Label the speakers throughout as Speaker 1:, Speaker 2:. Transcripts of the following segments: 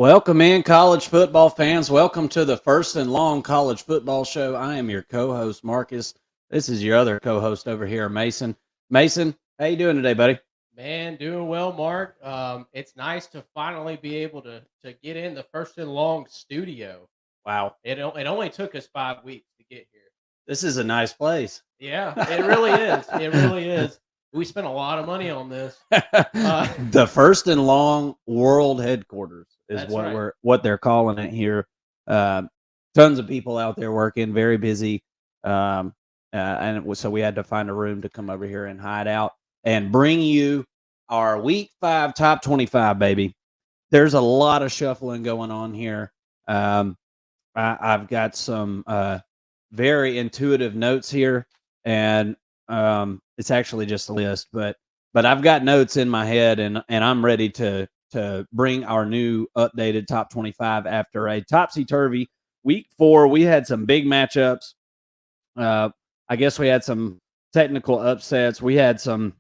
Speaker 1: Welcome in, college football fans. Welcome to the First and Long College Football Show. I am your co-host, Marcus. This is your other co-host over here, Mason. Mason, how you doing today, buddy?
Speaker 2: Man, doing well, Mark. It's nice to finally be able to get in the First and Long studio.
Speaker 1: Wow,
Speaker 2: It only took us 5 weeks to get here.
Speaker 1: this is a nice place.
Speaker 2: Yeah, it really is. It really is. We spent a lot of money on this. Uh,
Speaker 1: The First and Long World Headquarters is
Speaker 2: that's right.
Speaker 1: what they're calling it here. Uh, Tons of people out there working, very busy. So we had to find a room to come over here and hide out and bring you our Week 5 Top 25, baby. There's a lot of shuffling going on here. Um, I've got some very intuitive notes here, and it's actually just a list, but I've got notes in my head, and I'm ready to bring our new updated top 25 after a topsy turvy week 4. We had some big matchups. I guess we had some technical upsets. We had some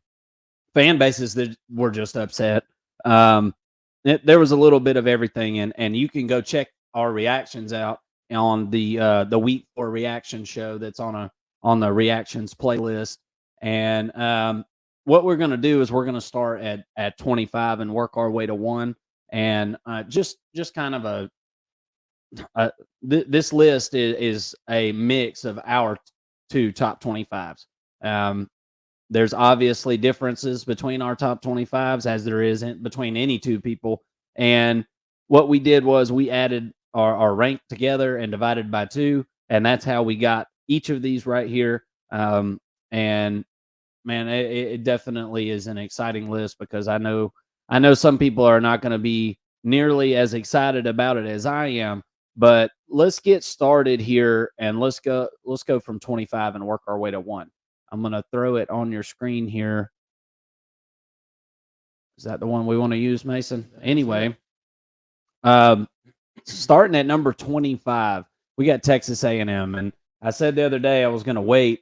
Speaker 1: fan bases that were just upset. There was a little bit of everything, and you can go check our reactions out on the week 4 reaction show that's on the reactions playlist. And what we're going to do is we're going to start at 25 and work our way to 1, and just kind of this list is a mix of our two top 25s. There's obviously differences between our top 25s, as there isn't between any two people. And what we did was we added our rank together and divided by 2, and that's how we got each of these right here. And man, it definitely is an exciting list, because I know some people are not going to be nearly as excited about it as I am. But let's get started here, and let's go from 25 and work our way to 1. I'm going to throw it on your screen here. Is that the one we want to use, Mason? Anyway, starting at number 25, we got Texas A&M, and I said the other day I was going to wait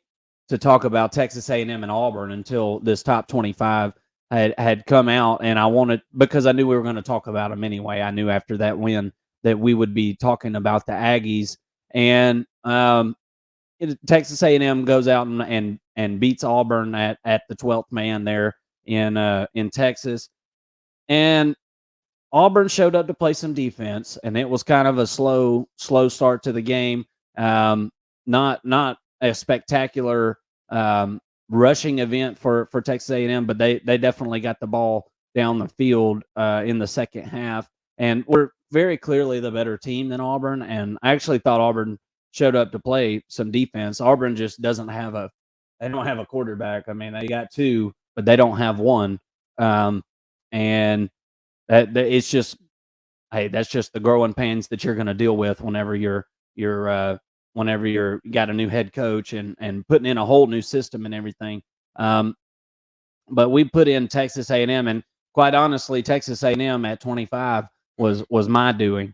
Speaker 1: to talk about Texas A&M and Auburn until this top 25 had come out, and I wanted, because I knew we were going to talk about them anyway. I knew after that win that we would be talking about the Aggies, and Texas A&M goes out and beats Auburn at the 12th man there in Texas. And Auburn showed up to play some defense, and it was kind of a slow start to the game. Not a spectacular rushing event for Texas A&M, but they definitely got the ball down the field in the second half, and we're very clearly the better team than Auburn. And I actually thought Auburn showed up to play some defense. Auburn just doesn't have they don't have a quarterback. I mean, they got 2, but they don't have one. And it's just, hey, that's just the growing pains that you're going to deal with whenever whenever you're got a new head coach and putting in a whole new system and everything. But we put in Texas A&M, and quite honestly, Texas A&M at 25 was my doing,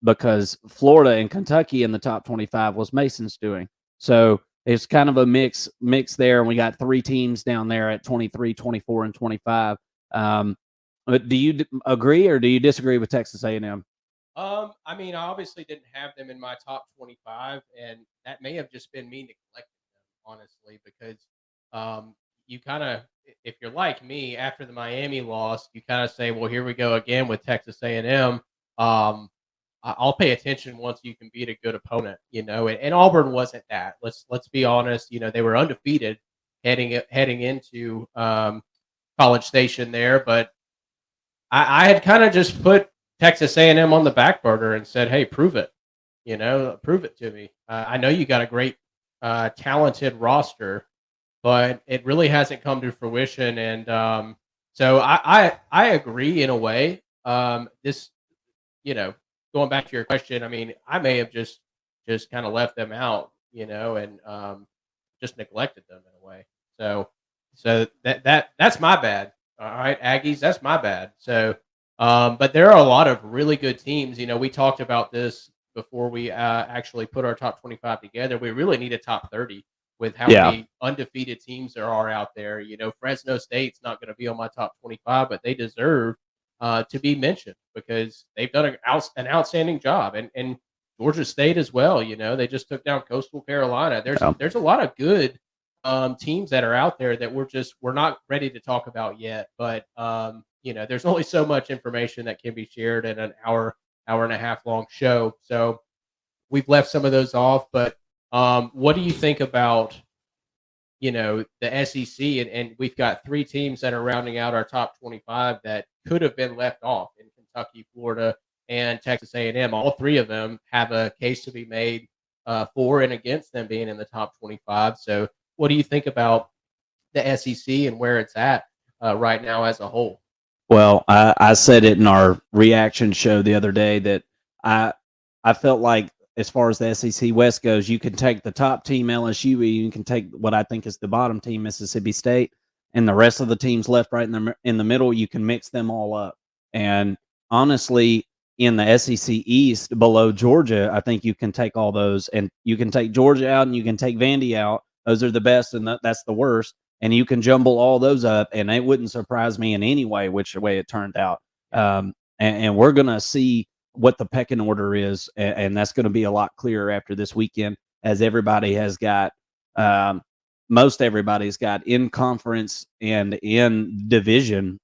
Speaker 1: because Florida and Kentucky in the top 25 was Mason's doing. So it's kind of a mix there, and we got 3 teams down there at 23, 24, and 25. But do you agree or do you disagree with Texas A&M?
Speaker 2: I mean, I obviously didn't have them in my top 25, and that may have just been me neglecting them, honestly, because um, you kind of, if you're like me, after the Miami loss, you kind of say, well, here we go again with Texas A&M. I'll pay attention once you can beat a good opponent, and Auburn wasn't that. Let's be honest. They were undefeated heading into College Station there, but I had kind of just put Texas A&M on the back burner and said, "Hey, prove it. Prove it to me. I know you got a great, talented roster, but it really hasn't come to fruition." And so I agree in a way. This, going back to your question, I mean, I may have just kind of left them out, and just neglected them in a way. So that's my bad. All right, Aggies, that's my bad. So, but there are a lot of really good teams. We talked about this before we actually put our top 25 together. We really need a top 30 with how
Speaker 1: Yeah.
Speaker 2: many undefeated teams there are out there. Fresno State's not going to be on my top 25, but they deserve to be mentioned because they've done an outstanding job, and Georgia State as well. You know, they just took down Coastal Carolina.
Speaker 1: Yeah.
Speaker 2: There's a lot of good teams that are out there that we're not ready to talk about yet. But you know, there's only so much information that can be shared in an hour and a half long show. So we've left some of those off. But what do you think about the SEC, and we've got three teams that are rounding out our top 25 that could have been left off in Kentucky, Florida, and Texas A&M. All three of them have a case to be made for and against them being in the top 25. So, what do you think about the SEC and where it's at right now as a whole?
Speaker 1: Well, I said it in our reaction show the other day that I I felt like as far as the SEC West goes, you can take the top team LSU, you can take what I think is the bottom team Mississippi State, and the rest of the teams left, right in the middle. You can mix them all up. And honestly, in the SEC East below Georgia, I think you can take all those, and you can take Georgia out, and you can take Vandy out. Those are the best, and that's the worst, and you can jumble all those up, and it wouldn't surprise me in any way which way it turned out. And we're going to see what the pecking order is, and that's going to be a lot clearer after this weekend, as everybody has got, most everybody's got in conference and in division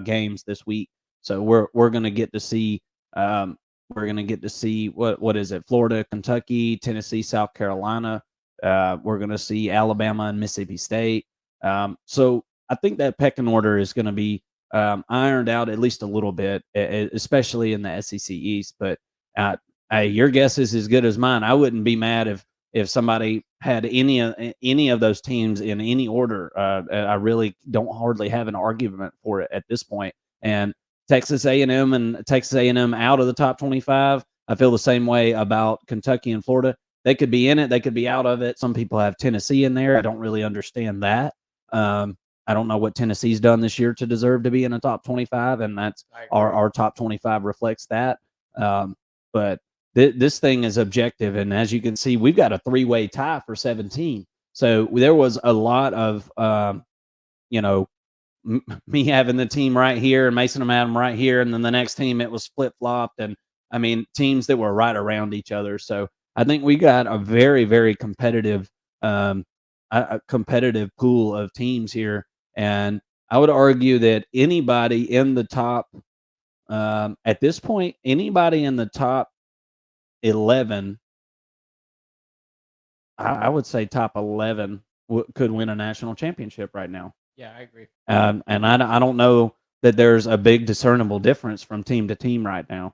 Speaker 1: games this week. So we're going to get to see. We're going to get to see what is it? Florida, Kentucky, Tennessee, South Carolina. We're going to see Alabama and Mississippi State. So I think that pecking order is going to be ironed out at least a little bit, especially in the SEC East. But your guess is as good as mine. I wouldn't be mad if somebody had any of those teams in any order. I really don't hardly have an argument for it at this point. And Texas A&M and Texas A&M out of the top 25. I feel the same way about Kentucky and Florida. They could be in it. They could be out of it. Some people have Tennessee in there. I don't really understand that. I don't know what Tennessee's done this year to deserve to be in the top 25, and that's our top 25 reflects that. But this thing is objective, and as you can see, we've got a three-way tie for 17. So there was a lot of, me having the team right here and Mason and Adam right here, and then the next team it was flip-flopped, and I mean teams that were right around each other. So I think we got a very, very competitive a competitive pool of teams here, and I would argue that anybody in the top at this point, anybody in the top 11, I would say top 11 could win a national championship right now.
Speaker 2: Yeah, I agree.
Speaker 1: And I don't know that there's a big discernible difference from team to team right now.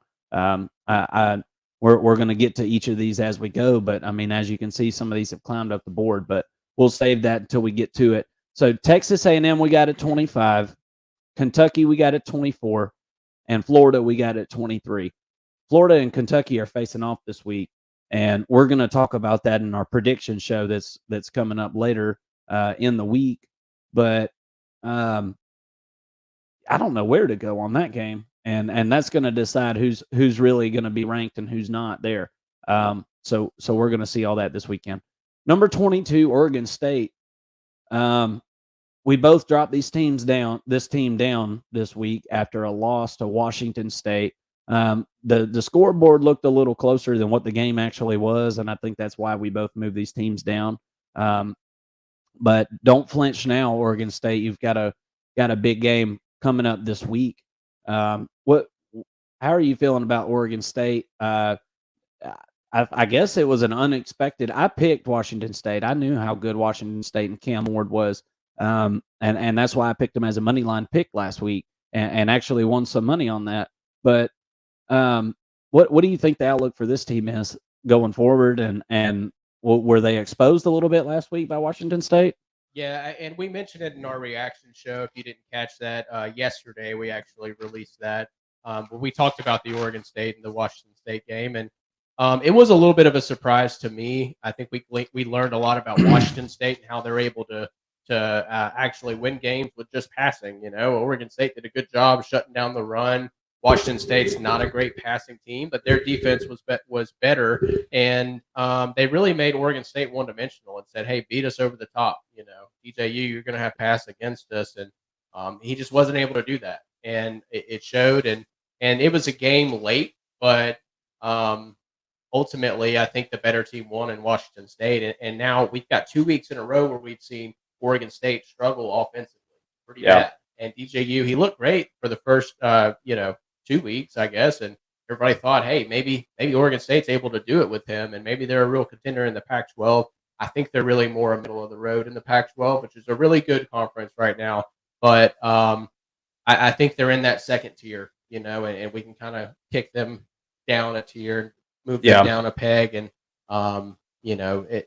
Speaker 1: We're going to get to each of these as we go, but I mean, as you can see, some of these have climbed up the board, but we'll save that until we get to it. So Texas A&M we got at 25, Kentucky we got at 24, and Florida we got at 23. Florida and Kentucky are facing off this week, and we're going to talk about that in our prediction show that's coming up later in the week. But I don't know where to go on that game, and that's going to decide who's really going to be ranked and who's not there. So we're going to see all that this weekend. Number 22, Oregon State. We both dropped this team down this week after a loss to Washington State. The scoreboard looked a little closer than what the game actually was, and I think that's why we both moved these teams down. But don't flinch now, Oregon State. You've got a big game coming up this week. How are you feeling about Oregon State? I guess it was an unexpected. I picked Washington State. I knew how good Washington State and Cam Ward was, and that's why I picked them as a money line pick last week, and actually won some money on that. But what do you think the outlook for this team is going forward? And were they exposed a little bit last week by Washington State?
Speaker 2: Yeah, and we mentioned it in our reaction show. If you didn't catch that yesterday, we actually released that. But we talked about the Oregon State and the Washington State game, and it was a little bit of a surprise to me. I think we learned a lot about Washington State and how they're able to actually win games with just passing. You know, Oregon State did a good job shutting down the run. Washington State's not a great passing team, but their defense was better, and they really made Oregon State one-dimensional and said, "Hey, beat us over the top." You know, DJU, you're going to have pass against us, and he just wasn't able to do that. and it showed. And it was a game late, but um, ultimately, I think the better team won in Washington State. And now we've got 2 weeks in a row where we've seen Oregon State struggle offensively pretty
Speaker 1: Yeah.
Speaker 2: bad. And DJU, he looked great for the first, 2 weeks, I guess. And everybody thought, hey, maybe Oregon State's able to do it with him, and maybe they're a real contender in the Pac-12. I think they're really more a middle of the road in the Pac-12, which is a really good conference right now. But I think they're in that second tier, and we can kind of kick them down a tier, move them
Speaker 1: Yeah.
Speaker 2: down a peg, and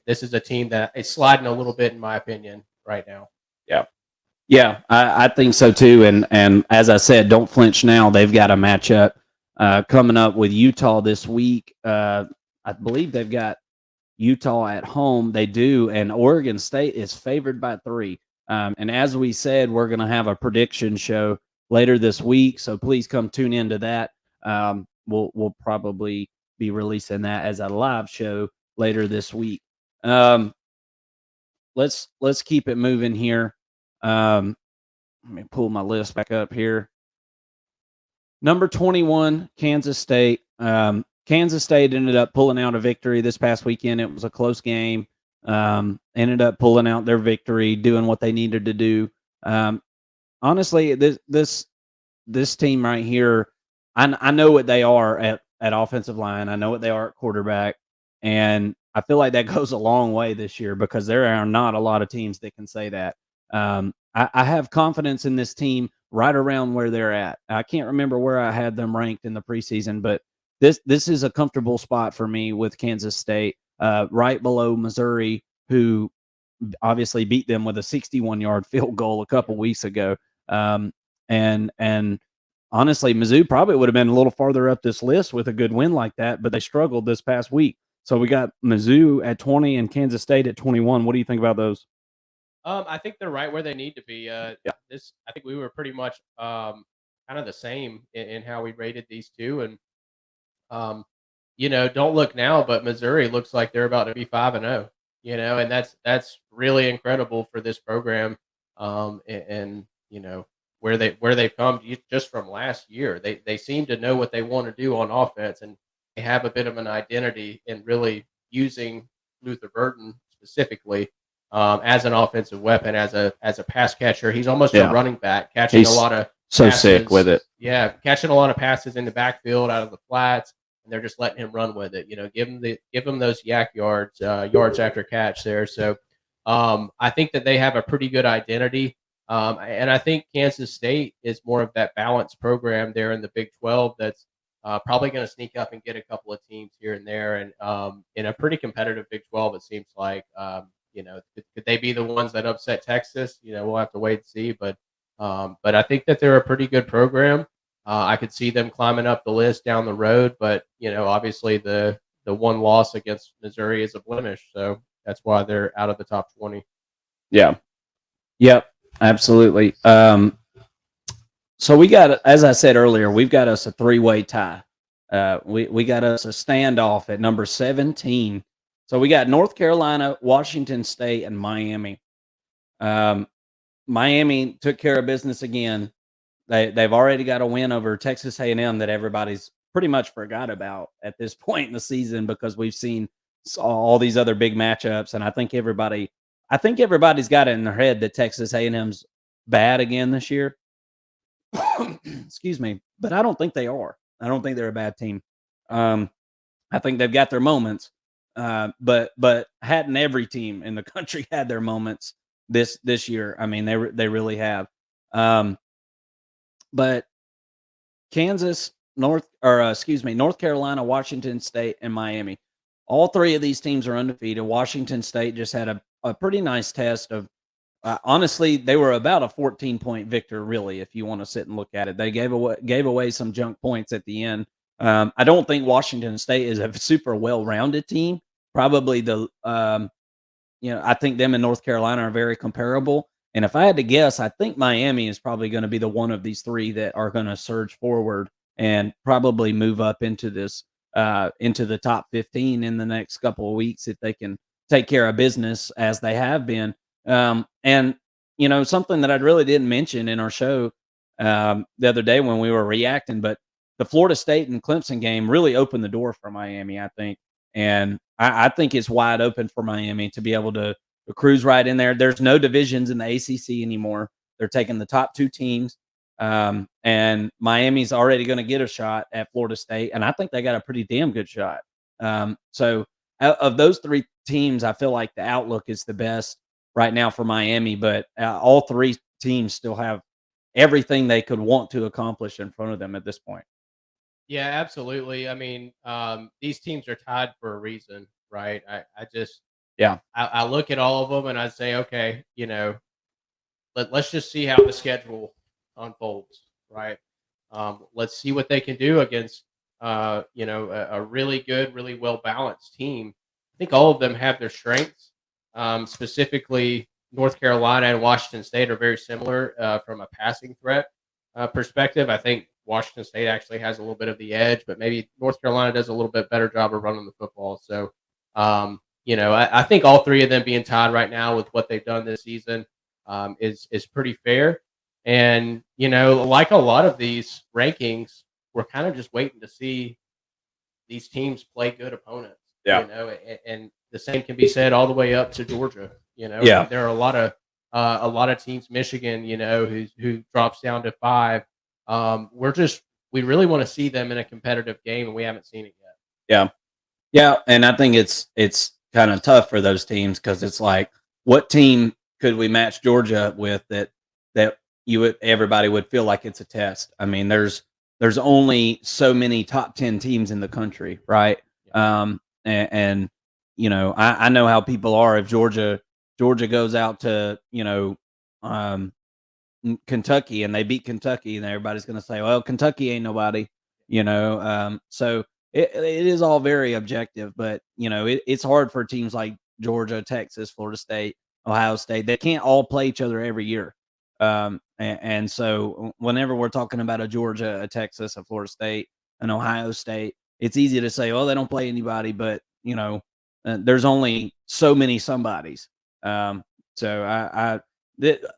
Speaker 2: this is a team that is sliding a little bit, in my opinion, right now.
Speaker 1: Yeah. Yeah, I think so too. And as I said, don't flinch now. They've got a matchup coming up with Utah this week. I believe they've got Utah at home. They do, and Oregon State is favored by 3. And as we said, we're going to have a prediction show later this week, so please come tune into that. We'll probably be releasing that as a live show later this week. Let's keep it moving here. Let me pull my list back up here. Number 21, Kansas State. Kansas State ended up pulling out a victory this past weekend. It was a close game. Ended up pulling out their victory, doing what they needed to do. Honestly, this team right here, I know what they are at offensive line. I know what they are at quarterback, and I feel like that goes a long way this year because there are not a lot of teams that can say that. I have confidence in this team right around where they're at. I can't remember where I had them ranked in the preseason, but this is a comfortable spot for me with Kansas State, right below Missouri, who obviously beat them with a 61-yard field goal a couple weeks ago. And honestly, Mizzou probably would have been a little farther up this list with a good win like that, but they struggled this past week. So we got Mizzou at 20 and Kansas State at 21. What do you think about those?
Speaker 2: I think they're right where they need to be.
Speaker 1: Yeah.
Speaker 2: I think we were pretty much kind of the same in how we rated these two, and don't look now, but Missouri looks like they're about to be 5-0. And that's really incredible for this program. And where they've come just from last year. They seem to know what they want to do on offense, and they have a bit of an identity in really using Luther Burton specifically as an offensive weapon, as a pass catcher. He's almost a running back, catching a lot of
Speaker 1: so
Speaker 2: passes.
Speaker 1: sick with it.
Speaker 2: Yeah, catching a lot of passes in the backfield out of the flats, and they're just letting him run with it. Give him those yak yards, yards after catch there. So I think that they have a pretty good identity. And I think Kansas State is more of that balanced program there in the Big 12 that's probably going to sneak up and get a couple of teams here and there. And in a pretty competitive Big 12, it seems like, could they be the ones that upset Texas? We'll have to wait and see. But I think that they're a pretty good program. I could see them climbing up the list down the road. But, obviously the one loss against Missouri is a blemish. So that's why they're out of the top 20.
Speaker 1: Yeah. Yep. Absolutely. So we got, as I said earlier, we've got us a 3-way tie. We got us a standoff at number 17. So we got North Carolina, Washington State, and Miami. Miami took care of business again. They've already got a win over Texas A&M that everybody's pretty much forgot about at this point in the season because we've seen all these other big matchups, and I think everybody's got it in their head that Texas A&M's bad again this year. Excuse me, but I don't think they are. I don't think they're a bad team. I think they've got their moments, but hadn't every team in the country had their moments this year? I mean, they really have. But North Carolina, Washington State, and Miami. All 3 of these teams are undefeated. Washington State just had a pretty nice test of. Honestly, they were about a 14-point victor, really, if you want to sit and look at it. They gave away some junk points at the end. I don't think Washington State is a super well-rounded team. Probably I think them and North Carolina are very comparable. And if I had to guess, I think Miami is probably going to be the one of these 3 that are going to surge forward and probably move up into into the top 15 in the next couple of weeks if they can take care of business as they have been. And something that I really didn't mention in our show, the other day when we were reacting. But the Florida State and Clemson game really opened the door for Miami, I think. And I think it's wide open for Miami to be able to cruise right in there. There's no divisions in the ACC anymore. They're taking the top two teams. And Miami's already going to get a shot at Florida State. And I think they got a pretty damn good shot. So of those three teams, I feel like the outlook is the best right now for Miami. But all three teams still have everything they could want to accomplish in front of them at this point.
Speaker 2: Yeah, absolutely. I mean, these teams are tied for a reason, right? I just
Speaker 1: Yeah.
Speaker 2: I look at all of them and I say, okay, let's just see how the schedule unfolds, right? Let's see what they can do against, a really good, really well balanced team. I think all of them have their strengths. Specifically, North Carolina and Washington State are very similar from a passing threat perspective. I think Washington State actually has a little bit of the edge, but maybe North Carolina does a little bit better job of running the football. So, I think all three of them being tied right now with what they've done this season is pretty fair. And like a lot of these rankings, we're kind of just waiting to see these teams play good opponents.
Speaker 1: Yeah.
Speaker 2: And the same can be said all the way up to Georgia.
Speaker 1: Yeah.
Speaker 2: There are a lot of teams, Michigan, who drops down to 5. We really want to see them in a competitive game, and we haven't seen it yet.
Speaker 1: Yeah. Yeah. And I think it's kind of tough for those teams because it's like, what team could we match Georgia with that everybody would feel like it's a test? I mean, there's only so many top 10 teams in the country, right? And I know how people are. If Georgia goes out to um, Kentucky and they beat Kentucky, and everybody's going to say, well, Kentucky ain't nobody, so it is all very objective, but it's hard for teams like Georgia, Texas, Florida State, Ohio State. They can't all play each other every year. And so whenever we're talking about a Georgia, a Texas, a Florida State, an Ohio State, it's easy to say, well, they don't play anybody, but there's only so many somebodies. So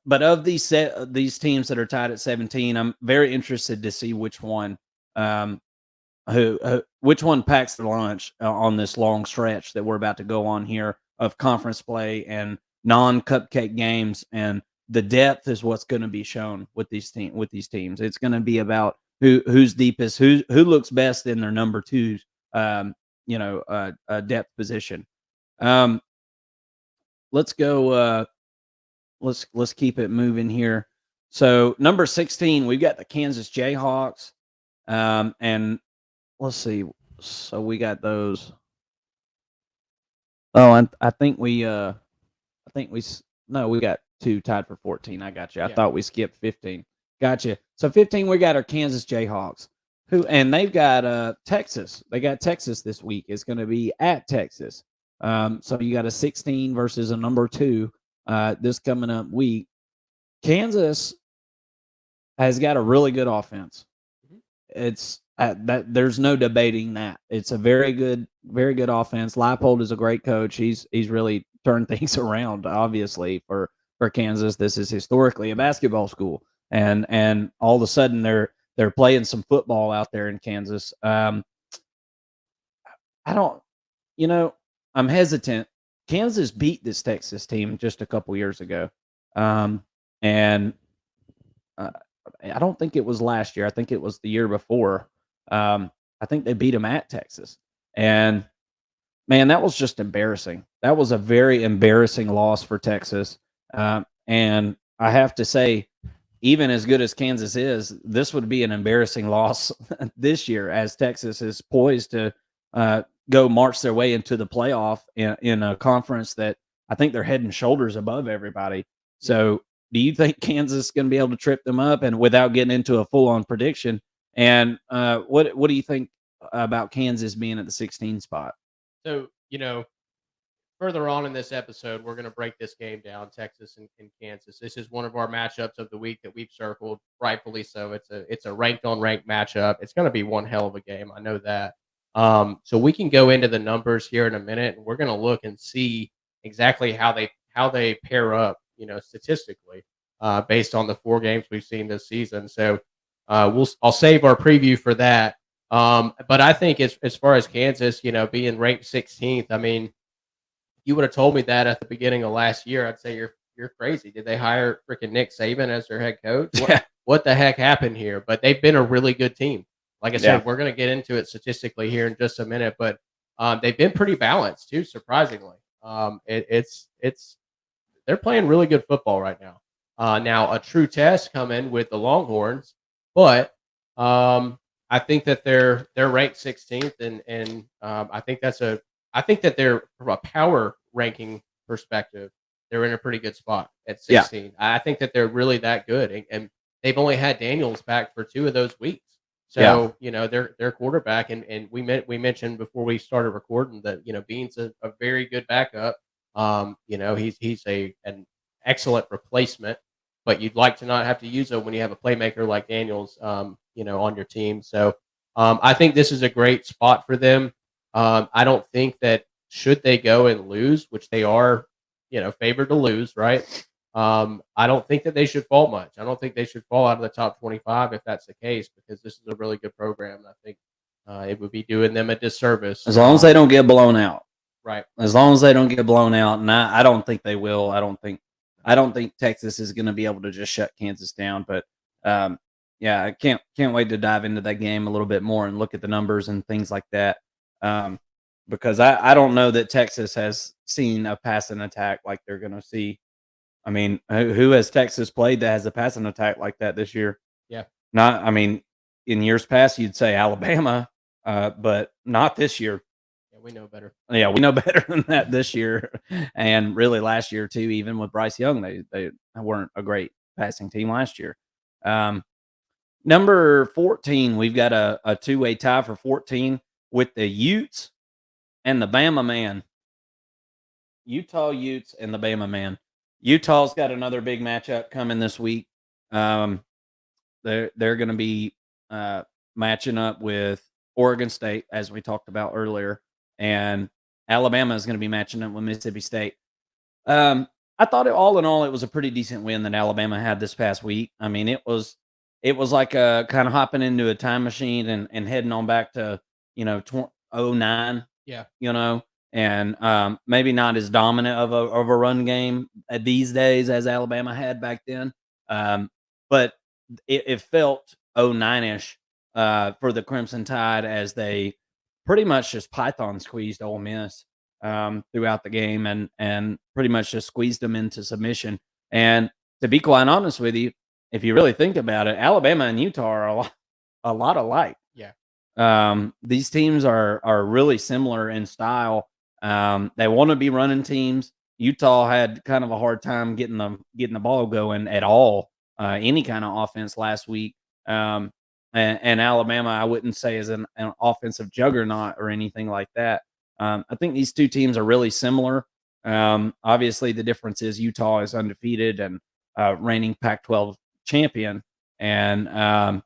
Speaker 1: but of these teams that are tied at 17, I'm very interested to see which one which one packs the lunch on this long stretch that we're about to go on here of conference play and non-cupcake games. And the depth is what's going to be shown with these teams. It's going to be about who's deepest, who looks best in their number two depth position. Let's go. Let's keep it moving here. So number 16, we've got the Kansas Jayhawks, and let's see. So we got those. Oh, and I think we no, we got 2 tied for 14. I got you. I thought we skipped 15. Gotcha. So 15, we got our Kansas Jayhawks, and they've got Texas. They got Texas this week. It's going to be at Texas. So you got a 16 versus a number 2 this coming up week. Kansas has got a really good offense. It's that there's no debating that. It's a very good offense. Leipold is a great coach. He's really turned things around. Obviously, for Kansas, this is historically a basketball school, and all of a sudden they're playing some football out there in Kansas. I don't, I'm hesitant. Kansas beat this Texas team just a couple years ago, and I don't think it was last year. I think it was the year before. I think they beat them at Texas, and man, that was just embarrassing. That was a very embarrassing loss for Texas. And I have to say, even as good as Kansas is, this would be an embarrassing loss this year, as Texas is poised to go march their way into the playoff in a conference that I think they're head and shoulders above everybody. So, do you think Kansas is going to be able to trip them up? And without getting into a full-on prediction, and what do you think about Kansas being at the 16 spot?
Speaker 2: So, further on in this episode, we're going to break this game down, Texas and Kansas. This is one of our matchups of the week that we've circled, rightfully so. It's a ranked on ranked matchup. It's going to be one hell of a game. I know that. So we can go into the numbers here in a minute, and we're going to look and see exactly how they pair up, statistically. based on the 4 games we've seen this season. So I'll save our preview for that. But I think as far as Kansas, being ranked 16th, I mean, you would have told me that at the beginning of last year, I'd say you're crazy. Did they hire freaking Nick Saban as their head coach? What the heck happened here? But they've been a really good team. Like I said, we're going to get into it statistically here in just a minute, but they've been pretty balanced too, surprisingly. It's they're playing really good football right now. Now a true test coming with the Longhorns, but I think that they're ranked 16th, and I think that they're from a power ranking perspective, they're in a pretty good spot at 16. I think that they're really that good, and they've only had Daniels back for 2 of those weeks. So their quarterback, and we mentioned before we started recording that Bean's a very good backup. He's an excellent replacement, but you'd like to not have to use him when you have a playmaker like Daniels, on your team. So I think this is a great spot for them. I don't think that should they go and lose, which they are, favored to lose, right? I don't think that they should fall much. I don't think they should fall out of the top 25 if that's the case, because this is a really good program. And I think it would be doing them a disservice.
Speaker 1: As long as they don't get blown out.
Speaker 2: Right.
Speaker 1: As long as they don't get blown out, and I don't think they will. I don't think Texas is going to be able to just shut Kansas down. But I can't wait to dive into that game a little bit more and look at the numbers and things like that. Because I don't know that Texas has seen a passing attack like they're going to see. I mean, who has Texas played that has a passing attack like that this year?
Speaker 2: Yeah.
Speaker 1: In years past, you'd say Alabama, but not this year.
Speaker 2: We know better.
Speaker 1: Yeah, we know better than that this year, and really last year too. Even with Bryce Young, they weren't a great passing team last year. Number 14, we've got a two-way tie for 14 with the Utes and the Bama Man. Utah Utes and the Bama Man. Utah's got another big matchup coming this week. They're going to be matching up with Oregon State, as we talked about earlier. And Alabama is going to be matching up with Mississippi State. I thought all in all, it was a pretty decent win that Alabama had this past week. I mean, it was like a kind of hopping into a time machine and heading on back to, 09.
Speaker 2: Yeah.
Speaker 1: And maybe not as dominant of a run game these days as Alabama had back then. But it felt 09-ish for the Crimson Tide as they pretty much just Python squeezed Ole Miss throughout the game and pretty much just squeezed them into submission. And to be quite honest with you, if you really think about it, Alabama and Utah are a lot alike.
Speaker 2: Yeah.
Speaker 1: These teams are really similar in style. They want to be running teams. Utah had kind of a hard time getting the ball going at all, any kind of offense last week. And Alabama, I wouldn't say is an offensive juggernaut or anything like that. I think these two teams are really similar. Obviously, the difference is Utah is undefeated and reigning Pac-12 champion. And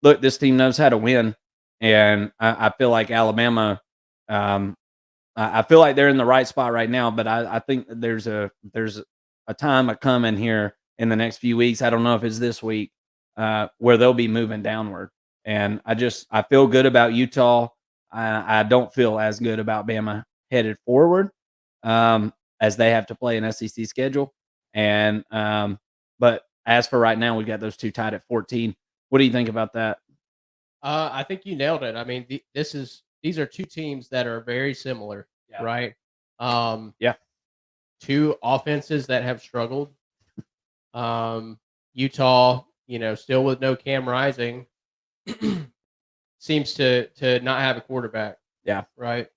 Speaker 1: look, this team knows how to win. And I feel like Alabama, I feel like they're in the right spot right now. But I think there's a time coming here in the next few weeks. I don't know if it's this week. Where they'll be moving downward. And I feel good about Utah. I don't feel as good about Bama headed forward as they have to play an SEC schedule. And but as for right now, we've got those two tied at 14. What do you think about that?
Speaker 2: I think you nailed it. I mean, these are two teams that are very similar, right?
Speaker 1: Yeah.
Speaker 2: Two offenses that have struggled. Utah, still with no Cam Rising, seems to not have a quarterback.
Speaker 1: Yeah.
Speaker 2: Right.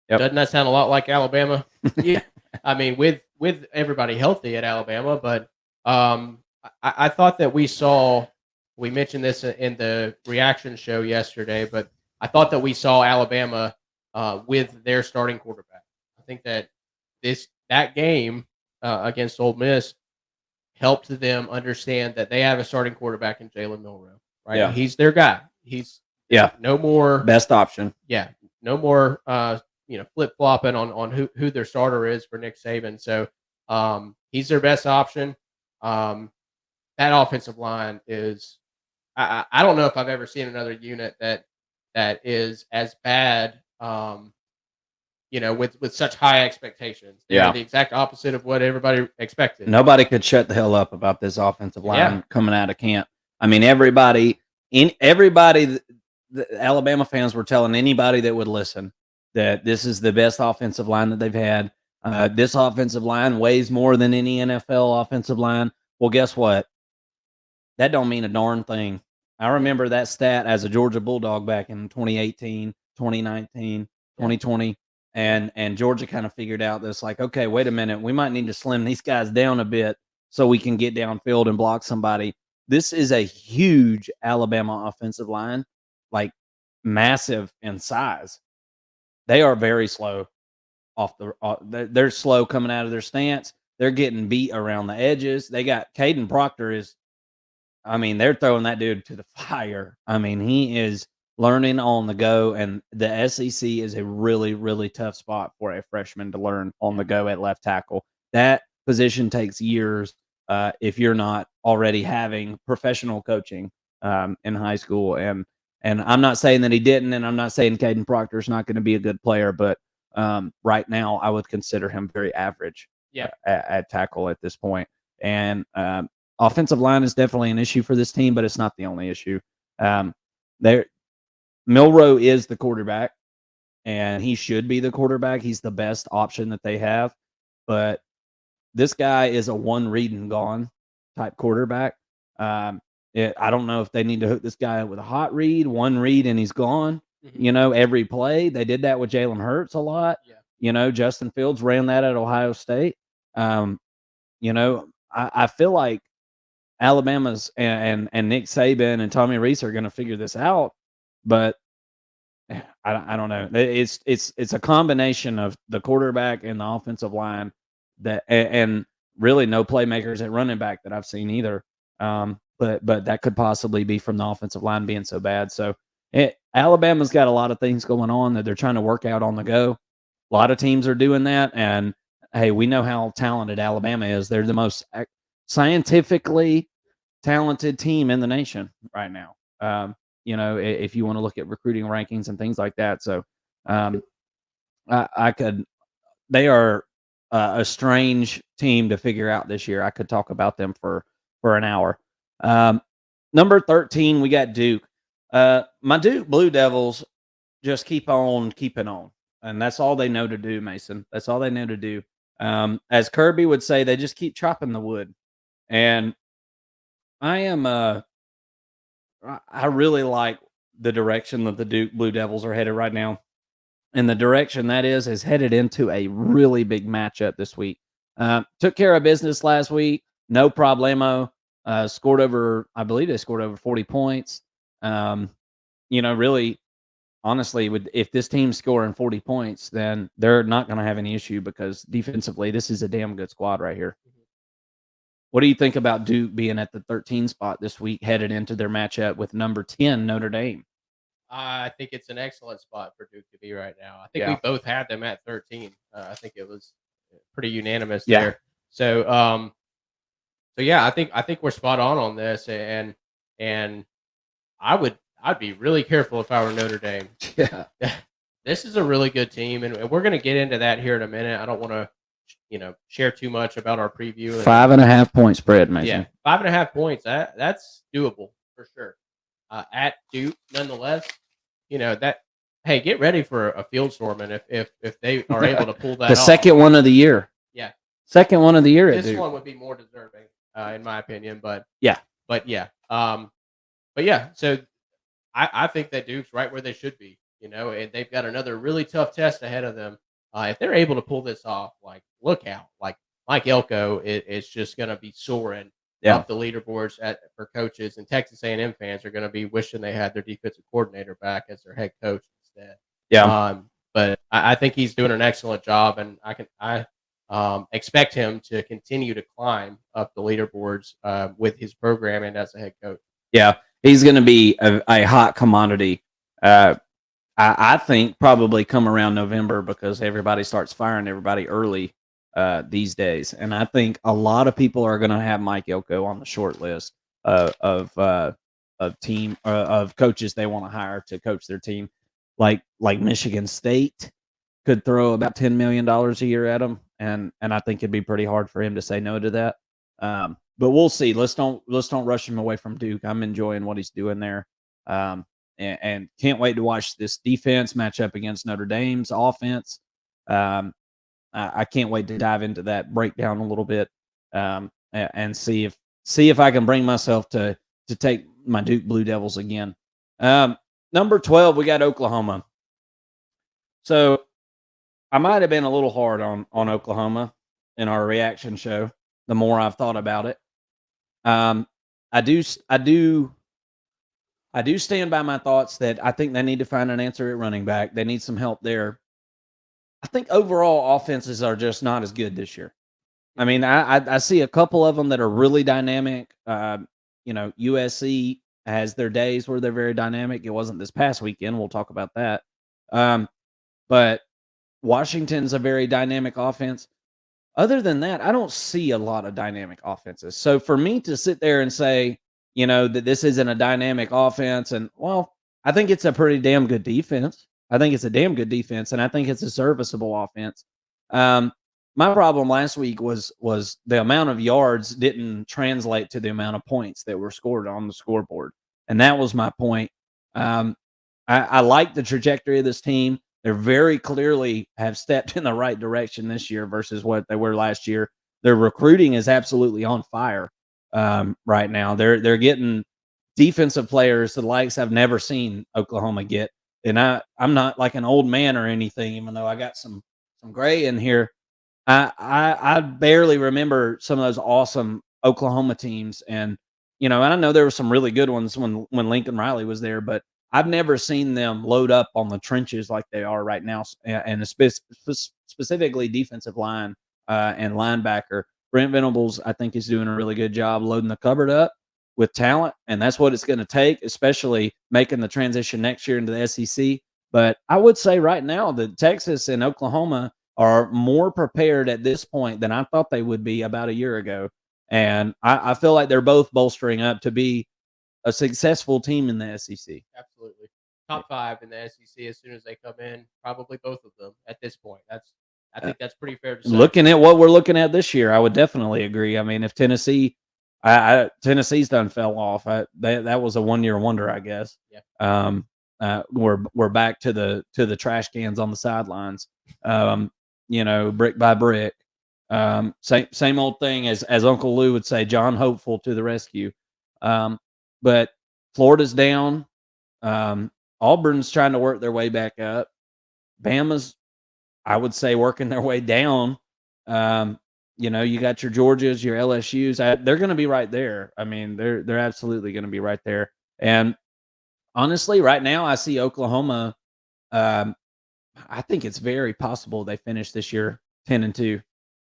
Speaker 1: Yep.
Speaker 2: Doesn't that sound a lot like Alabama? Yeah. I mean, with everybody healthy at Alabama, but I thought that we mentioned this in the reaction show yesterday, but I thought that we saw Alabama with their starting quarterback. I think that that game against Ole Miss helped them understand that they have a starting quarterback in Jalen Milroe, right?
Speaker 1: Yeah.
Speaker 2: He's their guy. He's no more
Speaker 1: best option.
Speaker 2: Yeah, no more flip flopping on who their starter is for Nick Saban. So he's their best option. that offensive line is. I don't know if I've ever seen another unit that is as bad. With such high expectations. They're
Speaker 1: Yeah.
Speaker 2: the exact opposite of what everybody expected.
Speaker 1: Nobody could shut the hell up about this offensive line
Speaker 2: Yeah.
Speaker 1: coming out of camp. I mean, everybody, the Alabama fans were telling anybody that would listen that this is the best offensive line that they've had. This offensive line weighs more than any NFL offensive line. Well, guess what? That don't mean a darn thing. I remember that stat as a Georgia Bulldog back in 2018, 2019, 2020. And Georgia kind of figured out this, like, okay, wait a minute, we might need to slim these guys down a bit so we can get downfield and block somebody. This is a huge Alabama offensive line, like massive in size. They are very slow they're slow coming out of their stance. They're getting beat around the edges. They got Caden Proctor they're throwing that dude to the fire. I mean, he is learning on the go, and the SEC is a really, really tough spot for a freshman to learn on the go at left tackle. That position takes years if you're not already having professional coaching in high school. And I'm not saying that he didn't, and I'm not saying Caden Proctor is not going to be a good player, but right now I would consider him very average at tackle at this point. And offensive line is definitely an issue for this team, but it's not the only issue. Milroe is the quarterback, and he should be the quarterback. He's the best option that they have. But this guy is a one read and gone type quarterback. I don't know if they need to hook this guy up with a hot read, one read, and he's gone.
Speaker 2: Mm-hmm.
Speaker 1: Every play. They did that with Jalen Hurts a lot.
Speaker 2: Yeah.
Speaker 1: Justin Fields ran that at Ohio State. I feel like Alabama's and Nick Saban and Tommy Rees are going to figure this out, but I don't know. It's a combination of the quarterback and the offensive line and really no playmakers at running back that I've seen either. But that could possibly be from the offensive line being so bad. So Alabama's got a lot of things going on that they're trying to work out on the go. A lot of teams are doing that, and hey, we know how talented Alabama is. They're the most scientifically talented team in the nation right now. If you want to look at recruiting rankings and things like that. So they are a strange team to figure out this year. I could talk about them for an hour. Number 13, we got Duke. My Duke Blue Devils just keep on keeping on. And that's all they know to do, Mason. That's all they know to do. As Kirby would say, they just keep chopping the wood. And I really like the direction that the Duke Blue Devils are headed right now. And the direction that is headed into a really big matchup this week. Took care of business last week. No problemo. I believe they scored over 40 points. Really, honestly, if this team's scoring 40 points, then they're not going to have any issue because defensively, this is a damn good squad right here. Mm-hmm. What do you think about Duke being at the 13 spot this week, headed into their matchup with number 10 Notre Dame?
Speaker 2: I think it's an excellent spot for Duke to be right now. I think we both had them at 13. I think it was pretty unanimous there. So, I think we're spot on this, and I'd be really careful if I were Notre Dame.
Speaker 1: Yeah,
Speaker 2: this is a really good team, and we're going to get into that here in a minute. I don't want to, share too much about our preview.
Speaker 1: 5.5 point spread, Mason.
Speaker 2: Yeah, 5.5 points. That's doable for sure. At Duke, nonetheless, that. Hey, get ready for a field storming if they are able to pull that.
Speaker 1: The second one of the year.
Speaker 2: Yeah,
Speaker 1: second one of the year.
Speaker 2: This one would be more deserving, in my opinion. But
Speaker 1: yeah.
Speaker 2: So I think that Duke's right where they should be. And they've got another really tough test ahead of them. If they're able to pull this off, look out. Mike Elko is just going to be soaring up the leaderboards for coaches, and Texas A&M fans are going to be wishing they had their defensive coordinator back as their head coach instead.
Speaker 1: Yeah.
Speaker 2: But I think he's doing an excellent job, and I expect him to continue to climb up the leaderboards with his program and as a head coach.
Speaker 1: Yeah, he's going to be a hot commodity. I think probably come around November because everybody starts firing everybody early these days. And I think a lot of people are going to have Mike Elko on the short list of team of coaches they want to hire to coach their team. Like Michigan State could throw about $10 million a year at him, and I think it'd be pretty hard for him to say no to that. But we'll see. Let's don't rush him away from Duke. I'm enjoying what he's doing there, and can't wait to watch this defense match up against Notre Dame's offense. Um, I can't wait to dive into that breakdown a little bit, and see if I can bring myself to take my Duke Blue Devils again. Number 12, we got Oklahoma. So I might have been a little hard on Oklahoma in our reaction show. The more I've thought about it, I do stand by my thoughts that I think they need to find an answer at running back. They need some help there. I think overall offenses are just not as good this year. I mean, I see a couple of them that are really dynamic. USC has their days where they're very dynamic. It wasn't this past weekend. We'll talk about that. But Washington's a very dynamic offense. Other than that, I don't see a lot of dynamic offenses. So for me to sit there and say, that this isn't a dynamic offense, and I think it's a pretty damn good defense. I think it's a damn good defense, and I think it's a serviceable offense. My problem last week was the amount of yards didn't translate to the amount of points that were scored on the scoreboard, and that was my point. I like the trajectory of this team. They're very clearly have stepped in the right direction this year versus what they were last year. Their recruiting is absolutely on fire right now. They're getting defensive players the likes I've never seen Oklahoma get. And I'm not like an old man or anything, even though I got some gray in here. I barely remember some of those awesome Oklahoma teams, and and I know there were some really good ones when Lincoln Riley was there, but I've never seen them load up on the trenches like they are right now, and specifically defensive line and linebacker. Brent Venables, I think, is doing a really good job loading the cupboard up with talent, and that's what it's going to take, especially making the transition next year into the SEC. But I would say right now that Texas and Oklahoma are more prepared at this point than I thought they would be about a year ago. And I feel like they're both bolstering up to be a successful team in the SEC.
Speaker 2: Absolutely. Top 5 in the SEC as soon as they come in, probably both of them at this point. I think that's pretty fair to say.
Speaker 1: Looking at what we're looking at this year, I would definitely agree. I mean, if Tennessee's done fell off. That was a 1-year wonder, I guess.
Speaker 2: Yeah.
Speaker 1: We're back to the trash cans on the sidelines. Brick by brick. Same old thing as Uncle Lou would say, John Hopeful to the rescue. But Florida's down. Auburn's trying to work their way back up. Bama's, I would say, working their way down. You got your Georgias, your LSU's. They're going to be right there. I mean, they're absolutely going to be right there. And honestly, right now, I see Oklahoma. I think it's very possible they finish this year 10-2.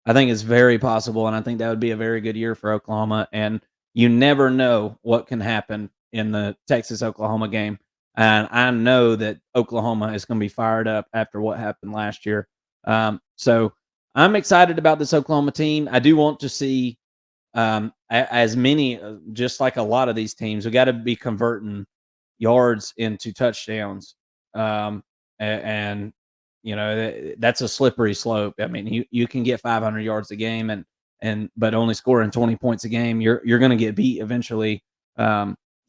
Speaker 1: I think it's very possible, and I think that would be a very good year for Oklahoma. And you never know what can happen in the Texas-Oklahoma game. And I know that Oklahoma is going to be fired up after what happened last year. So I'm excited about this Oklahoma team. I do want to see as many, just like a lot of these teams, we got to be converting yards into touchdowns. And that's a slippery slope. I mean, you can get 500 yards a game but only scoring 20 points a game, you're going to get beat eventually,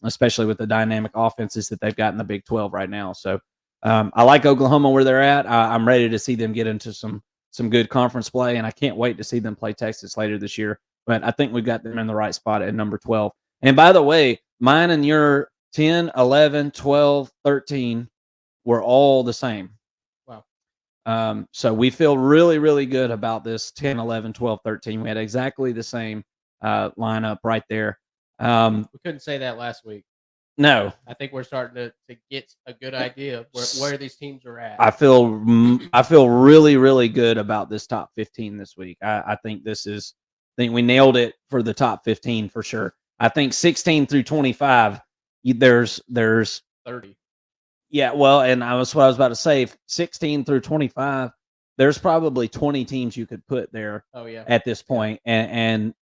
Speaker 1: especially with the dynamic offenses that they've got in the Big 12 right now. So I like Oklahoma where they're at. I'm ready to see them get into some good conference play, and I can't wait to see them play Texas later this year. But I think we've got them in the right spot at number 12. And by the way, mine and your 10, 11, 12, 13 were all the same.
Speaker 2: Wow.
Speaker 1: So we feel really, really good about this 10, 11, 12, 13. We had exactly the same lineup right there.
Speaker 2: We couldn't say that last week.
Speaker 1: No.
Speaker 2: I think we're starting to get a good idea of where these teams are at.
Speaker 1: I feel really, really good about this top 15 this week. I think we nailed it for the top 15 for sure. I think 16 through 25, there's
Speaker 2: 30.
Speaker 1: Yeah, well, and that's what I was about to say. 16 through 25, there's probably 20 teams you could put there
Speaker 2: Oh yeah.
Speaker 1: at this point, and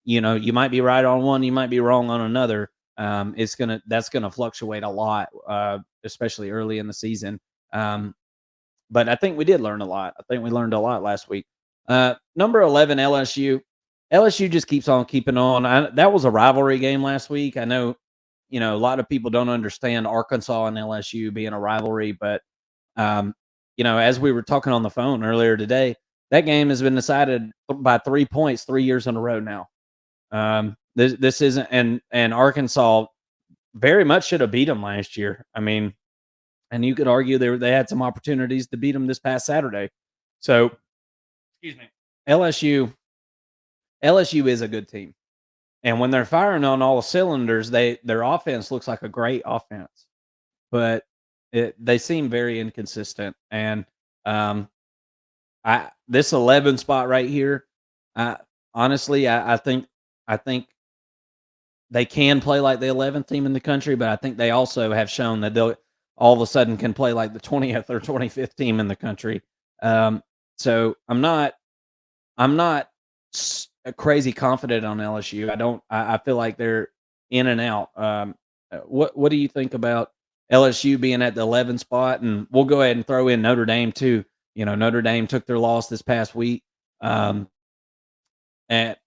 Speaker 1: you might be right on one, you might be wrong on another. That's gonna fluctuate a lot, especially early in the season. Um, but I think we did learn a lot. I think we learned a lot last week. Number 11, LSU. LSU just keeps on keeping on. That was a rivalry game last week. I know, a lot of people don't understand Arkansas and LSU being a rivalry, but um, as we were talking on the phone earlier today, that game has been decided by 3 points 3 years in a row now. This isn't, and Arkansas very much should have beat them last year. I mean, and you could argue they had some opportunities to beat them this past Saturday. So, excuse me, LSU LSU is a good team, and when they're firing on all the cylinders, their offense looks like a great offense, but they seem very inconsistent. And um, I this 11 spot right here, I honestly, I think they can play like the 11th team in the country, but I think they also have shown that they'll all of a sudden can play like the 20th or 25th team in the country. Um, so I'm not crazy confident on LSU. I don't. I feel like they're in and out. What do you think about LSU being at the 11 spot? And we'll go ahead and throw in Notre Dame too. Notre Dame took their loss this past week. And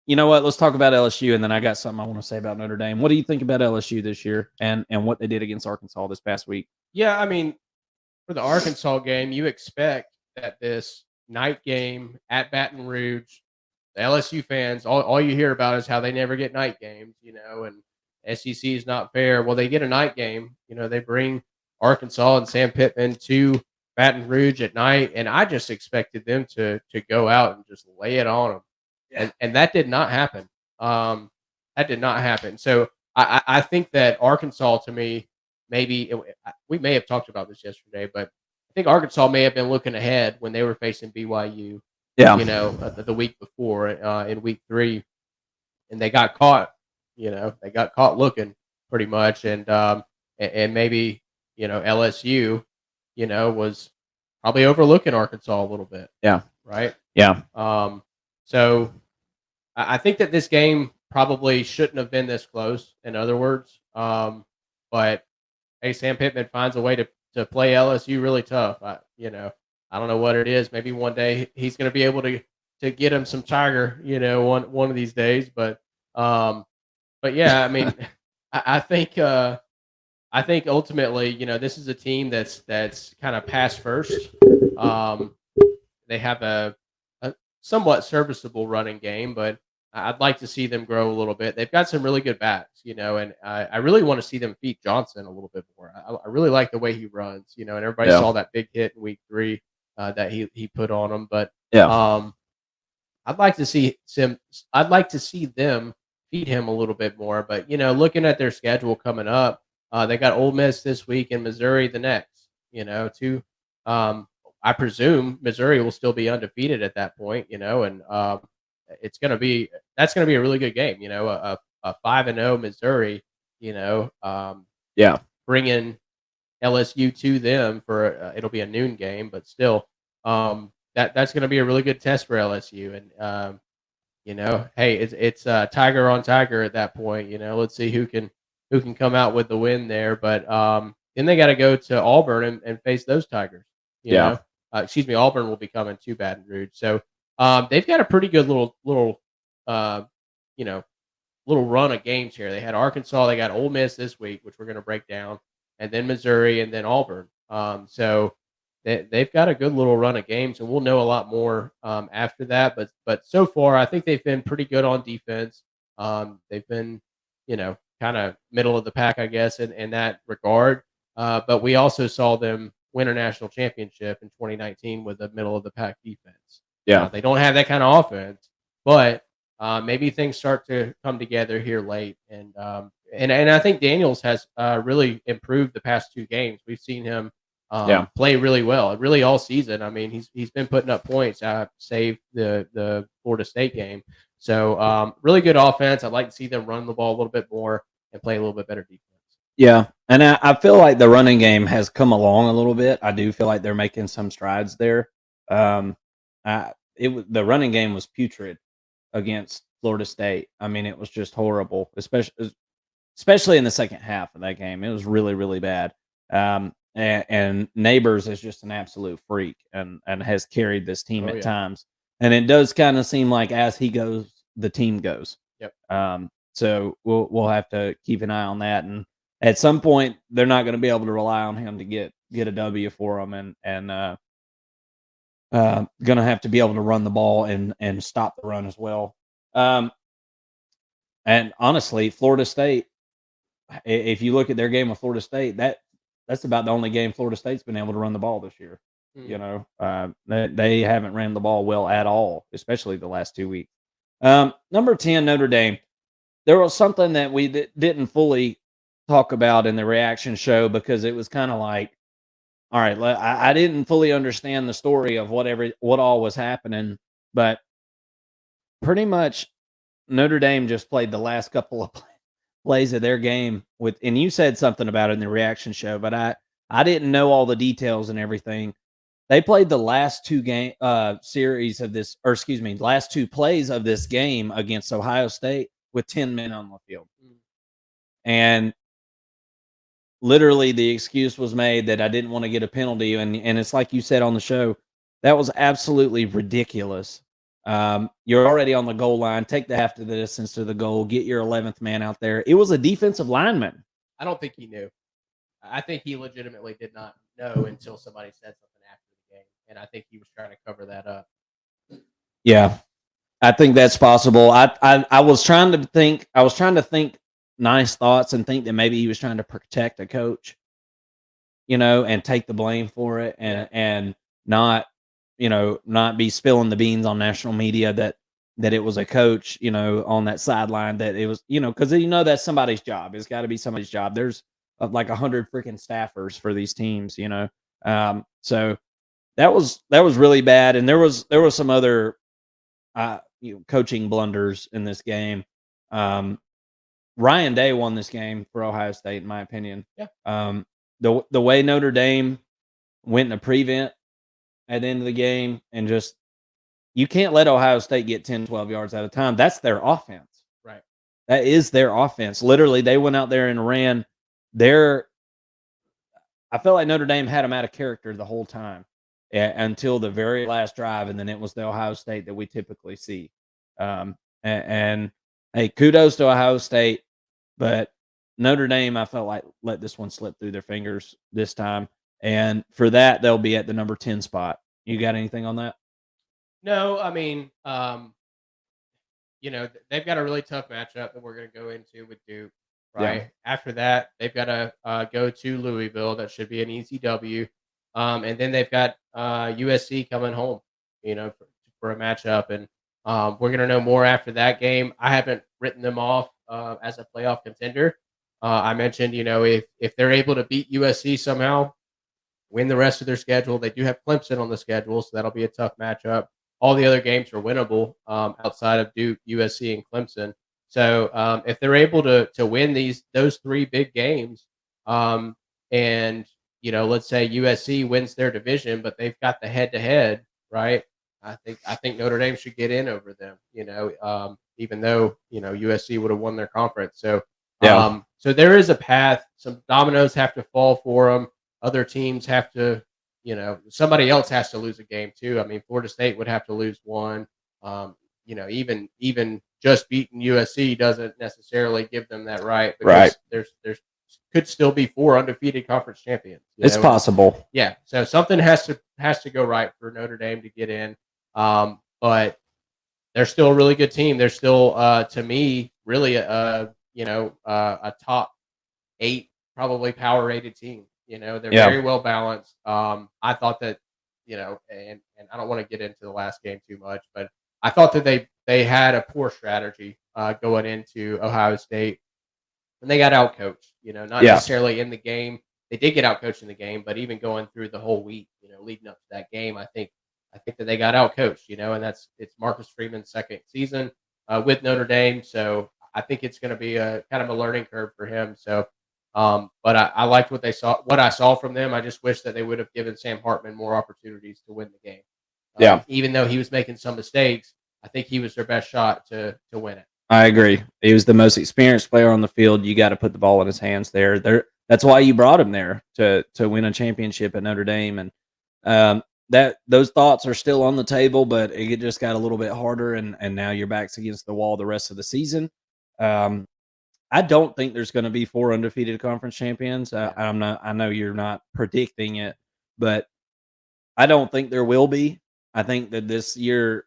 Speaker 1: you know what? Let's talk about LSU, and then I got something I want to say about Notre Dame. What do you think about LSU this year, and what they did against Arkansas this past week?
Speaker 2: Yeah, I mean, for the Arkansas game, you expect that this night game at Baton Rouge, the LSU fans, all you hear about is how they never get night games, and SEC is not fair. Well, they get a night game. They bring Arkansas and Sam Pittman to Baton Rouge at night, and I just expected them to go out and just lay it on them, and that did not happen. That did not happen. So I think that Arkansas, to me, we may have talked about this yesterday, but I think Arkansas may have been looking ahead when they were facing BYU.
Speaker 1: Yeah,
Speaker 2: The week before in week 3, and they got caught. They got caught looking pretty much, and maybe LSU, was probably overlooking Arkansas a little bit,
Speaker 1: yeah,
Speaker 2: right?
Speaker 1: yeah,
Speaker 2: So I think that this game probably shouldn't have been this close. In other words, but hey, Sam Pittman finds a way to play LSU really tough. I don't know what it is. Maybe one day he's going to be able to get him some Tiger. One of these days. But yeah, I mean, I think ultimately, this is a team that's kind of pass first. Um, they have a somewhat serviceable running game, but I'd like to see them grow a little bit. They've got some really good backs, and I really want to see them beat Johnson a little bit more. I really like the way he runs, and everybody
Speaker 1: yeah,
Speaker 2: saw that big hit in week 3 that he put on him. But
Speaker 1: yeah,
Speaker 2: I'd like to see some. I'd like to see them feed him a little bit more. But looking at their schedule coming up, they got Ole Miss this week and Missouri the next. Two. I presume Missouri will still be undefeated at that point. And it's gonna be that's gonna be a really good game. A 5-0 Missouri.
Speaker 1: yeah,
Speaker 2: Bringing LSU to them for it'll be a noon game, but still, that's going to be a really good test for LSU. And hey, it's Tiger on Tiger at that point. Let's see who can come out with the win there. But then they got to go to Auburn and face those Tigers. You
Speaker 1: yeah,
Speaker 2: know, excuse me, Auburn will be coming to Baton Rouge, so they've got a pretty good little uh, you know little run of games here. They had Arkansas, they got Ole Miss this week, which we're going to break down, and then Missouri, and then Auburn. So they've got a good little run of games, and we'll know a lot more after that. But so far, I think they've been pretty good on defense. They've been, kind of middle of the pack, I guess, in that regard. But we also saw them win a national championship in 2019 with a middle of the pack defense.
Speaker 1: yeah,
Speaker 2: They don't have that kind of offense, but maybe things start to come together here late, and I think Daniels has really improved the past 2 games. We've seen him
Speaker 1: yeah,
Speaker 2: play really well, really all season. I mean, he's been putting up points, save the Florida State game. So really good offense. I'd like to see them run the ball a little bit more and play a little bit better defense.
Speaker 1: yeah. And I feel like the running game has come along a little bit. I do feel like they're making some strides there. The running game was putrid against Florida State. I mean, it was just horrible, especially in the second half of that game. It was really, really bad. And Neighbors is just an absolute freak and has carried this team
Speaker 2: Oh
Speaker 1: at
Speaker 2: yeah.
Speaker 1: times. And it does kind of seem like as he goes, the team goes.
Speaker 2: Yep.
Speaker 1: So we'll have to keep an eye on that. And at some point, they're not going to be able to rely on him to get a W for them, and going to have to be able to run the ball and stop the run as well. Um, and honestly, Florida State, if you look at their game with Florida State, that's about the only game Florida State's been able to run the ball this year.
Speaker 2: Mm.
Speaker 1: They haven't ran the ball well at all, especially the last 2 weeks. Number 10, Notre Dame. There was something that we didn't fully talk about in the reaction show because it was kind of like, all right, I didn't fully understand the story of what all was happening, but pretty much Notre Dame just played the last couple of plays of their game with, and you said something about it in the reaction show, but I didn't know all the details and everything. They played the last series of this, or excuse me, last two plays of this game against Ohio State with 10 men on the field.
Speaker 2: Mm.
Speaker 1: And literally the excuse was made that I didn't want to get a penalty. And it's like you said on the show, that was absolutely ridiculous. You're already on the goal line. Take the half to the distance to the goal. Get your 11th man out there. It was a defensive lineman.
Speaker 2: I don't think he knew. I think he legitimately did not know until somebody said something after the game, and I think he was trying to cover that up.
Speaker 1: Yeah, I think that's possible. I was trying to think. I was trying to think nice thoughts and think that maybe he was trying to protect a coach, and take the blame for it, and not, not be spilling the beans on national media that it was a coach, on that sideline, that it was, because that's somebody's job. It's got to be somebody's job. There's like 100 freaking staffers for these teams, so that was really bad, and there was some other coaching blunders in this game. Ryan Day won this game for Ohio State, in my opinion.
Speaker 2: Yeah.
Speaker 1: The way Notre Dame went in a prevent at the end of the game, and just, you can't let Ohio State get 10, 12 yards at a time. That's their offense.
Speaker 2: Right.
Speaker 1: That is their offense. Literally, they went out there and ran their. I felt like Notre Dame had them out of character the whole time until the very last drive, and then it was the Ohio State that we typically see. And hey, kudos to Ohio State, but Notre Dame, I felt like, let this one slip through their fingers this time, and for that, they'll be at the number 10 spot. You got anything on that?
Speaker 2: No, I mean, they've got a really tough matchup that we're going to go into with Duke, right?
Speaker 1: Yeah.
Speaker 2: After that, they've got to go to Louisville. That should be an easy W. And then they've got USC coming home, for a matchup. And we're going to know more after that game. I haven't written them off as a playoff contender. I mentioned, if they're able to beat USC somehow, win the rest of their schedule. They do have Clemson on the schedule, so that'll be a tough matchup. All the other games are winnable outside of Duke, USC, and Clemson. So if they're able to win those three big games, and let's say USC wins their division, but they've got the head-to-head, right? I think Notre Dame should get in over them. Even though USC would have won their conference. So so there is a path. Some dominoes have to fall for them. Other teams have to, somebody else has to lose a game too. I mean, Florida State would have to lose one. Even just beating USC doesn't necessarily give them that right. Because there's could still be 4 undefeated conference champions.
Speaker 1: It's possible.
Speaker 2: Yeah. So something has to go right for Notre Dame to get in. But they're still a really good team. They're still, to me, really a top 8, probably power rated team. They're very well balanced. I thought that, and I don't want to get into the last game too much, but I thought that they had a poor strategy going into Ohio State, and they got outcoached. Not necessarily in the game. They did get outcoached in the game, but even going through the whole week, leading up to that game, I think that they got outcoached. And it's Marcus Freeman's second season with Notre Dame, so I think it's going to be a kind of a learning curve for him. So. But I liked what I saw from them. I just wish that they would have given Sam Hartman more opportunities to win the game.
Speaker 1: Yeah.
Speaker 2: Even though he was making some mistakes, I think he was their best shot to win it.
Speaker 1: I agree. He was the most experienced player on the field. You got to put the ball in his hands there. That's why you brought him there to win a championship at Notre Dame, and that those thoughts are still on the table, but it just got a little bit harder, and now your back's against the wall the rest of the season. Um, I don't think there's going to be 4 undefeated conference champions.
Speaker 2: Yeah.
Speaker 1: I'm not. I know you're not predicting it, but I don't think there will be. I think that this year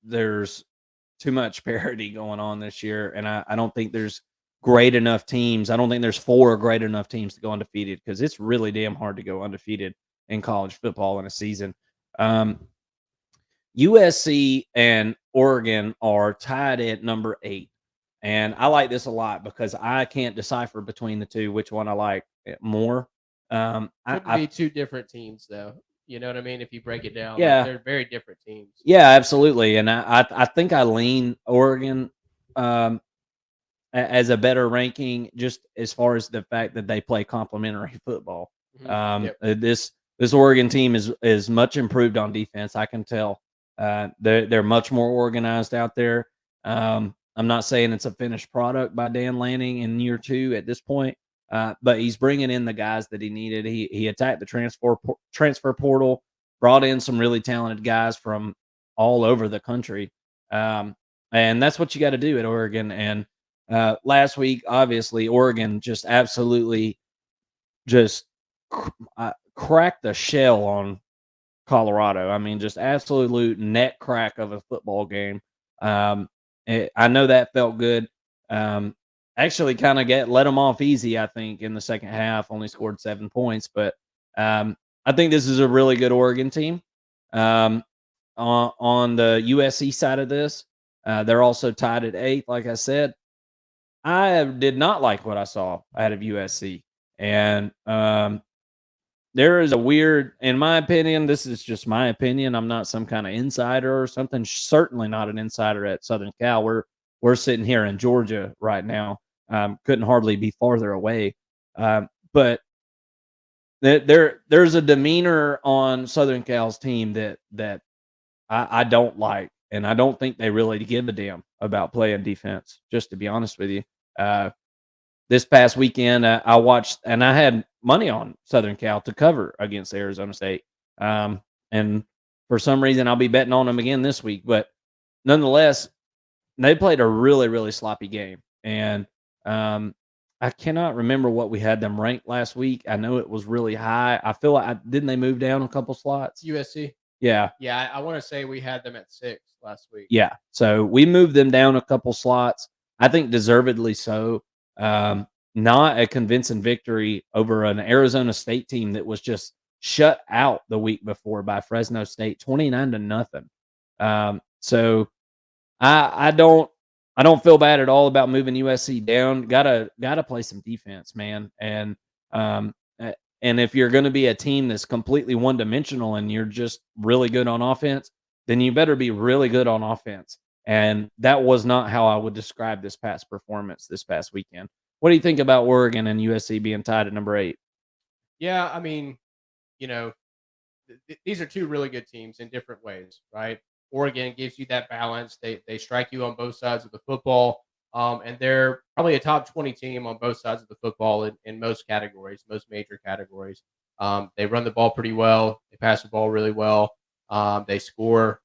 Speaker 1: there's too much parity going on this year, and I don't think there's great enough teams. I don't think there's 4 great enough teams to go undefeated because it's really damn hard to go undefeated in college football in a season. Um, USC and Oregon are tied at number 8. And I like this a lot because I can't decipher between the two which one I like more.
Speaker 2: Couldn't be two different teams though. You know what I mean? If you break it down, like
Speaker 1: Yeah,
Speaker 2: they're very different teams.
Speaker 1: yeah, absolutely. And I think I lean Oregon um, as a better ranking, just as far as the fact that they play complementary football.
Speaker 2: Yep.
Speaker 1: This Oregon team is much improved on defense. I can tell. They're much more organized out there. I'm not saying it's a finished product by Dan Lanning in year 2 at this point, but he's bringing in the guys that he needed. He attacked the transfer portal, brought in some really talented guys from all over the country, and that's what you got to do at Oregon. And last week, obviously, Oregon just absolutely just cracked the shell on Colorado. I mean, just absolute neck crack of a football game. I know that felt good. Actually, kind of let them off easy. I think in the second half, only scored 7 points, but I think this is a really good Oregon team. On the USC side of this, they're also tied at 8. Like I said, I did not like what I saw out of USC, and there is a weird, in my opinion, this is just my opinion. I'm not some kind of insider or something. Certainly not an insider at Southern Cal. We're sitting here in Georgia right now. Couldn't hardly be farther away. But there's a demeanor on Southern Cal's team that I don't like, and I don't think they really give a damn about playing defense. Just to be honest with you, this past weekend I watched, and I had money on Southern Cal to cover against Arizona State, and for some reason I'll be betting on them again this week. But nonetheless, they played a really really sloppy game, and I cannot remember what we had them ranked last week. I know it was really high. I feel like didn't they move down a couple slots?
Speaker 2: USC.
Speaker 1: Yeah.
Speaker 2: Yeah, I want to say we had them at 6 last week.
Speaker 1: Yeah. So we moved them down a couple slots. I think deservedly so. Not a convincing victory over an Arizona State team that was just shut out the week before by Fresno State, 29-0. So I don't feel bad at all about moving USC down. Gotta play some defense, man. And if you're going to be a team that's completely one dimensional and you're just really good on offense, then you better be really good on offense. And that was not how I would describe this past performance this past weekend. What do you think about Oregon and USC being tied at number 8?
Speaker 2: Yeah, I mean, you know, these are two really good teams in different ways, right? Oregon gives you that balance. They strike you on both sides of the football, and they're probably a top 20 team on both sides of the football in most categories, most major categories. They run the ball pretty well. They pass the ball really well. They score.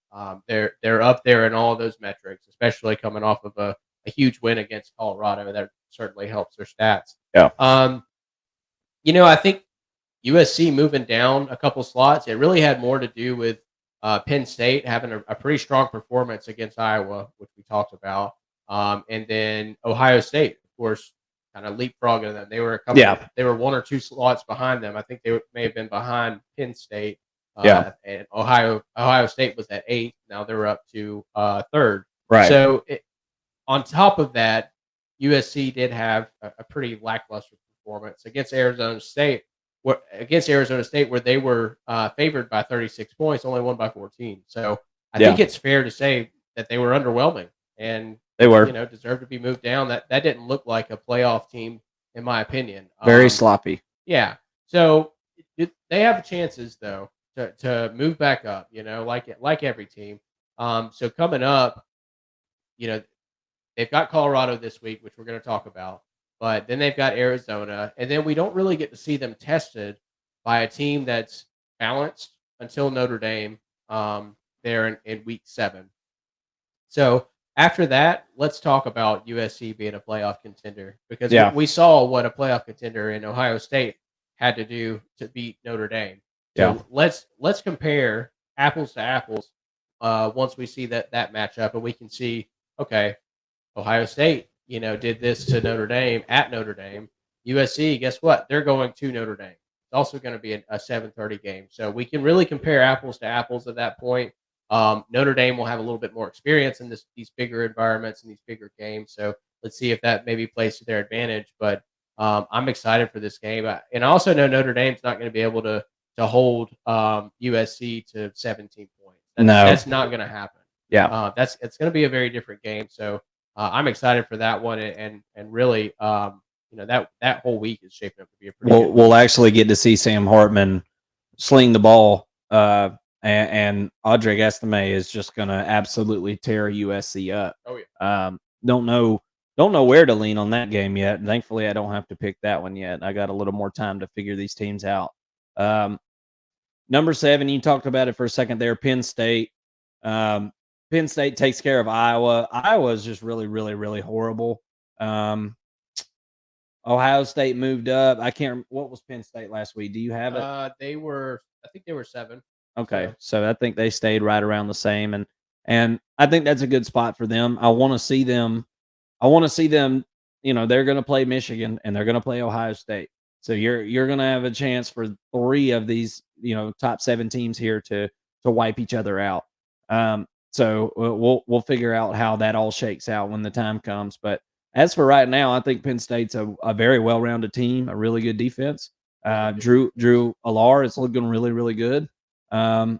Speaker 2: They're up there in all those metrics, especially coming off of a huge win against Colorado. That certainly helps their stats.
Speaker 1: Yeah.
Speaker 2: I think USC moving down a couple slots, it really had more to do with Penn State having a pretty strong performance against Iowa, which we talked about, and then Ohio State, of course, kind of leapfrogging them. They were they were 1 or 2 slots behind them. I think they may have been behind Penn State. And Ohio State was at 8. Now they're up to 3rd.
Speaker 1: Right.
Speaker 2: So on top of that, USC did have a pretty lackluster performance against Arizona State. Where they were favored by 36 points, only won by 14. So I think it's fair to say that they were underwhelming and
Speaker 1: they were,
Speaker 2: deserved to be moved down. That didn't look like a playoff team, in my opinion.
Speaker 1: Very sloppy.
Speaker 2: Yeah. So they have chances though. to move back up. Like every team. So coming up, you know, they've got Colorado this week, which we're going to talk about, but then they've got Arizona, and then we don't really get to see them tested by a team that's balanced until Notre Dame there in week 7. So after that, let's talk about USC being a playoff contender because
Speaker 1: Yeah.
Speaker 2: we saw what a playoff contender in Ohio State had to do to beat Notre Dame.
Speaker 1: Yeah.
Speaker 2: So let's compare apples to apples once we see that matchup, and we can see, okay, Ohio State, did this to Notre Dame at Notre Dame. USC, guess what? They're going to Notre Dame. It's also going to be a 7:30 game, so we can really compare apples to apples at that point. Notre Dame will have a little bit more experience in these bigger environments and these bigger games, so let's see if that maybe plays to their advantage. But I'm excited for this game, and I also know Notre Dame's not going to be able to hold USC to 17 points. That's not going to happen.
Speaker 1: Yeah.
Speaker 2: It's going to be a very different game. So I'm excited for that one, and really, that whole week is shaping up to be a pretty good.
Speaker 1: We'll actually get to see Sam Hartman sling the ball, and Audrey Estime is just going to absolutely tear USC up.
Speaker 2: Oh yeah.
Speaker 1: Don't know where to lean on that game yet. And thankfully, I don't have to pick that one yet. I got a little more time to figure these teams out. Number 7, you talked about it for a second there. Penn State. Penn State takes care of Iowa. Iowa is just really, really, really horrible. Ohio State moved up. I can't. What was Penn State last week? Do you have it?
Speaker 2: I think they were 7.
Speaker 1: Okay, so I think they stayed right around the same, and I think that's a good spot for them. I want to see them. They're going to play Michigan and they're going to play Ohio State. So you're going to have a chance for 3 of these top 7 teams here to wipe each other out. So we'll figure out how that all shakes out when the time comes. But as for right now, I think Penn State's a very well-rounded team, a really good defense. Drew Alar is looking really, really good. And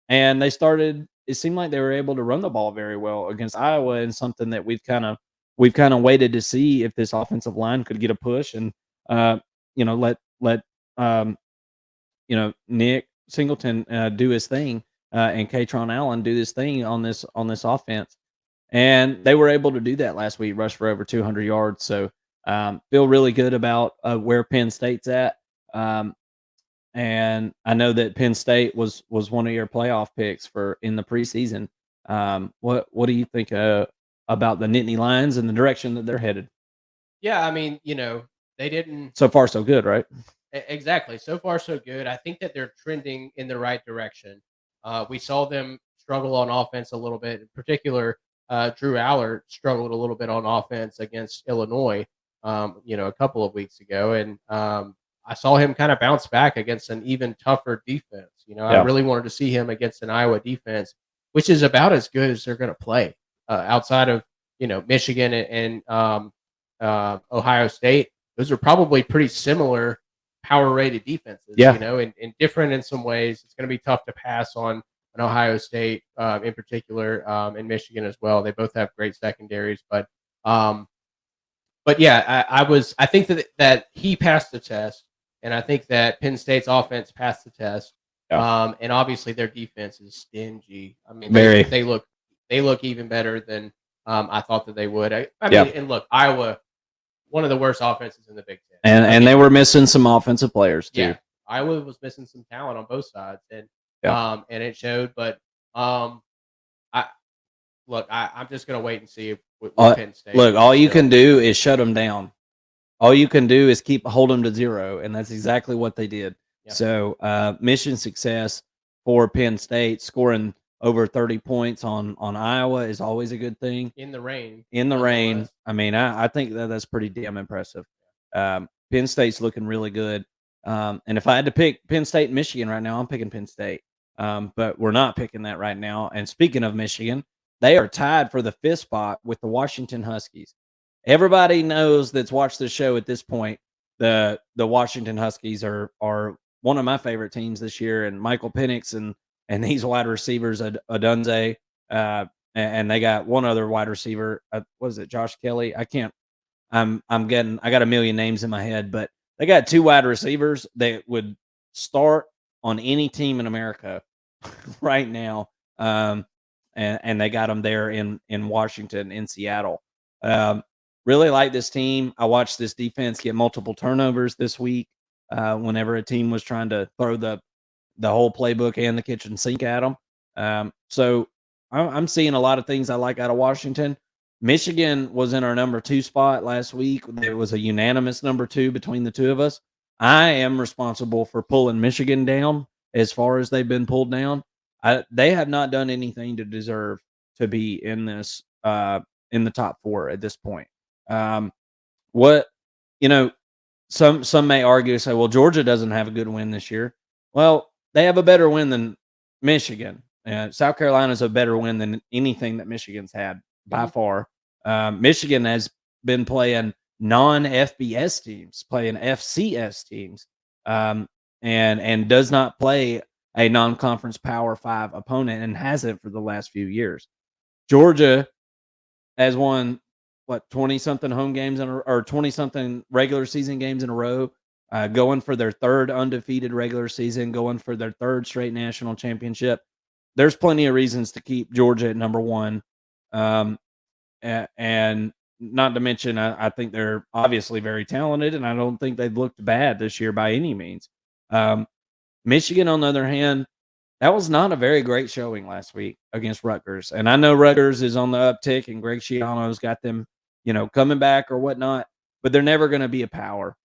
Speaker 1: they started. It seemed like they were able to run the ball very well against Iowa, and something that we've kind of waited to see if this offensive line could get a push and let Nick Singleton do his thing and Katron Allen do this thing on this offense. And they were able to do that last week, rush for over 200 yards. So feel really good about where Penn State's at. And I know that Penn State was one of your playoff picks in the preseason. What do you think about the Nittany Lions and the direction that they're headed?
Speaker 2: Yeah, I mean, they didn't.
Speaker 1: So far, so good, right?
Speaker 2: Exactly. So far, so good. I think that they're trending in the right direction. We saw them struggle on offense a little bit. In particular, Drew Aller struggled a little bit on offense against Illinois, a couple of weeks ago. And I saw him kind of bounce back against an even tougher defense. I really wanted to see him against an Iowa defense, which is about as good as they're going to play outside of, Michigan and Ohio State. Those are probably pretty similar power rated defenses, and different in some ways. It's going to be tough to pass on an Ohio State in particular, and Michigan as well. They both have great secondaries, but yeah, I think that he passed the test, and I think that Penn State's offense passed the test.
Speaker 1: Yeah.
Speaker 2: And obviously their defense is stingy. I mean,
Speaker 1: Very.
Speaker 2: they look even better than I thought that they would. I mean,
Speaker 1: Yeah.
Speaker 2: and look, Iowa, one of the worst offenses in the Big Ten.
Speaker 1: And they were missing some offensive players too.
Speaker 2: Yeah, Iowa was missing some talent on both sides, and and it showed. But I'm just gonna wait and see with Penn State.
Speaker 1: Look, all you can do is shut them down. All you can do is hold them to 0, and that's exactly what they did. Yeah. So mission success for Penn State. Scoring over 30 points on Iowa is always a good thing.
Speaker 2: In the rain.
Speaker 1: I mean, I think that's pretty damn impressive. Penn State's looking really good. And if I had to pick Penn State and Michigan right now, I'm picking Penn State. But we're not picking that right now. And speaking of Michigan, they are tied for the 5th spot with the Washington Huskies. Everybody knows that's watched the show at this point. The Washington Huskies are one of my favorite teams this year, and Michael Penix and these wide receivers, Adunze, and they got one other wide receiver. What is it, Josh Kelly? I got a million names in my head, but they got 2 wide receivers that would start on any team in America right now. And they got them there in Washington, in Seattle. Um, really like this team. I watched this defense get multiple turnovers this week. Whenever a team was trying to throw the whole playbook and the kitchen sink at them. So I'm seeing a lot of things I like out of Washington. Michigan was in our number 2 spot last week. There was a unanimous number 2 between the two of us. I am responsible for pulling Michigan down as far as they've been pulled down. They have not done anything to deserve to be in this in the top 4 at this point. What you know, some may argue, say, well, Georgia doesn't have a good win this year. Well, they have a better win than Michigan. South Carolina's a better win than anything that Michigan's had by far. Michigan has been playing non-FBS teams, playing FCS teams, and does not play a non-conference Power 5 opponent, and hasn't for the last few years. Georgia has won 20 something home games or 20 something regular season games in a row, going for their 3rd undefeated regular season, going for their 3rd straight national championship. There's plenty of reasons to keep Georgia at number 1. And not to mention, I think they're obviously very talented, and I don't think they've looked bad this year by any means. Michigan, on the other hand, that was not a very great showing last week against Rutgers. And I know Rutgers is on the uptick, and Greg Schiano's got them, coming back or whatnot, but they're never going to be a power.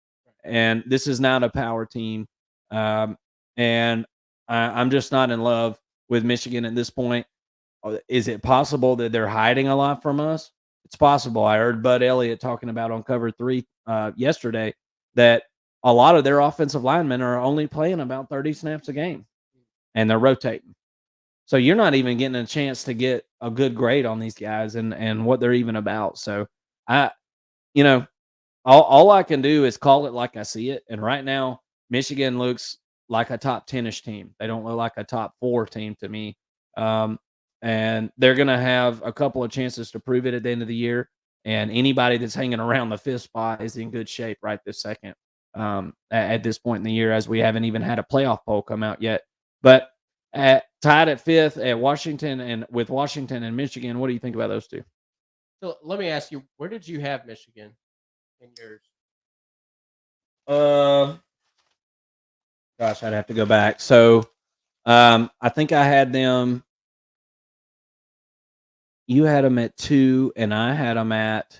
Speaker 1: And this is not a power team. And I'm just not in love with Michigan at this point. Is it possible that they're hiding a lot from us? It's possible. I heard Bud Elliott talking about on Cover 3 yesterday that a lot of their offensive linemen are only playing about 30 snaps a game, and they're rotating. So you're not even getting a chance to get a good grade on these guys and what they're even about. So I, you know, all I can do is call it like I see it. And right now, Michigan looks like a top 10-ish team. They don't look like a top 4 team to me. And they're going to have a couple of chances to prove it at the end of the year. And anybody that's hanging around the 5th spot is in good shape right this second, at this point in the year, as we haven't even had a playoff poll come out yet. But tied at 5th at Washington, and with Washington and Michigan, what do you think about those two?
Speaker 2: So let me ask you, where did you have Michigan in yours?
Speaker 1: Gosh, I'd have to go back. So, I think I had them. You had them at 2, and I had them at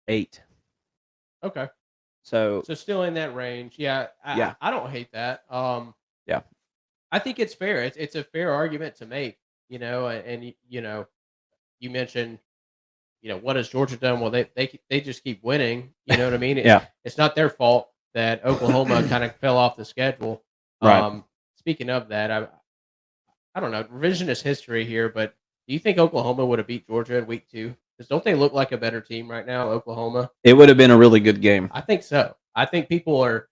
Speaker 1: 8.
Speaker 2: Okay.
Speaker 1: So
Speaker 2: still in that range. Yeah.
Speaker 1: Yeah.
Speaker 2: I don't hate that.
Speaker 1: Yeah.
Speaker 2: I think it's fair. It's a fair argument to make, and you mentioned, what has Georgia done? Well, they just keep winning. You know what I mean?
Speaker 1: Yeah.
Speaker 2: It's not their fault that Oklahoma kind of fell off the schedule.
Speaker 1: Right.
Speaker 2: Speaking of that, I don't know, revisionist history here, but do you think Oklahoma would have beat Georgia in week 2? Because don't they look like a better team right now, Oklahoma?
Speaker 1: It would have been a really good game.
Speaker 2: I think so. I think people are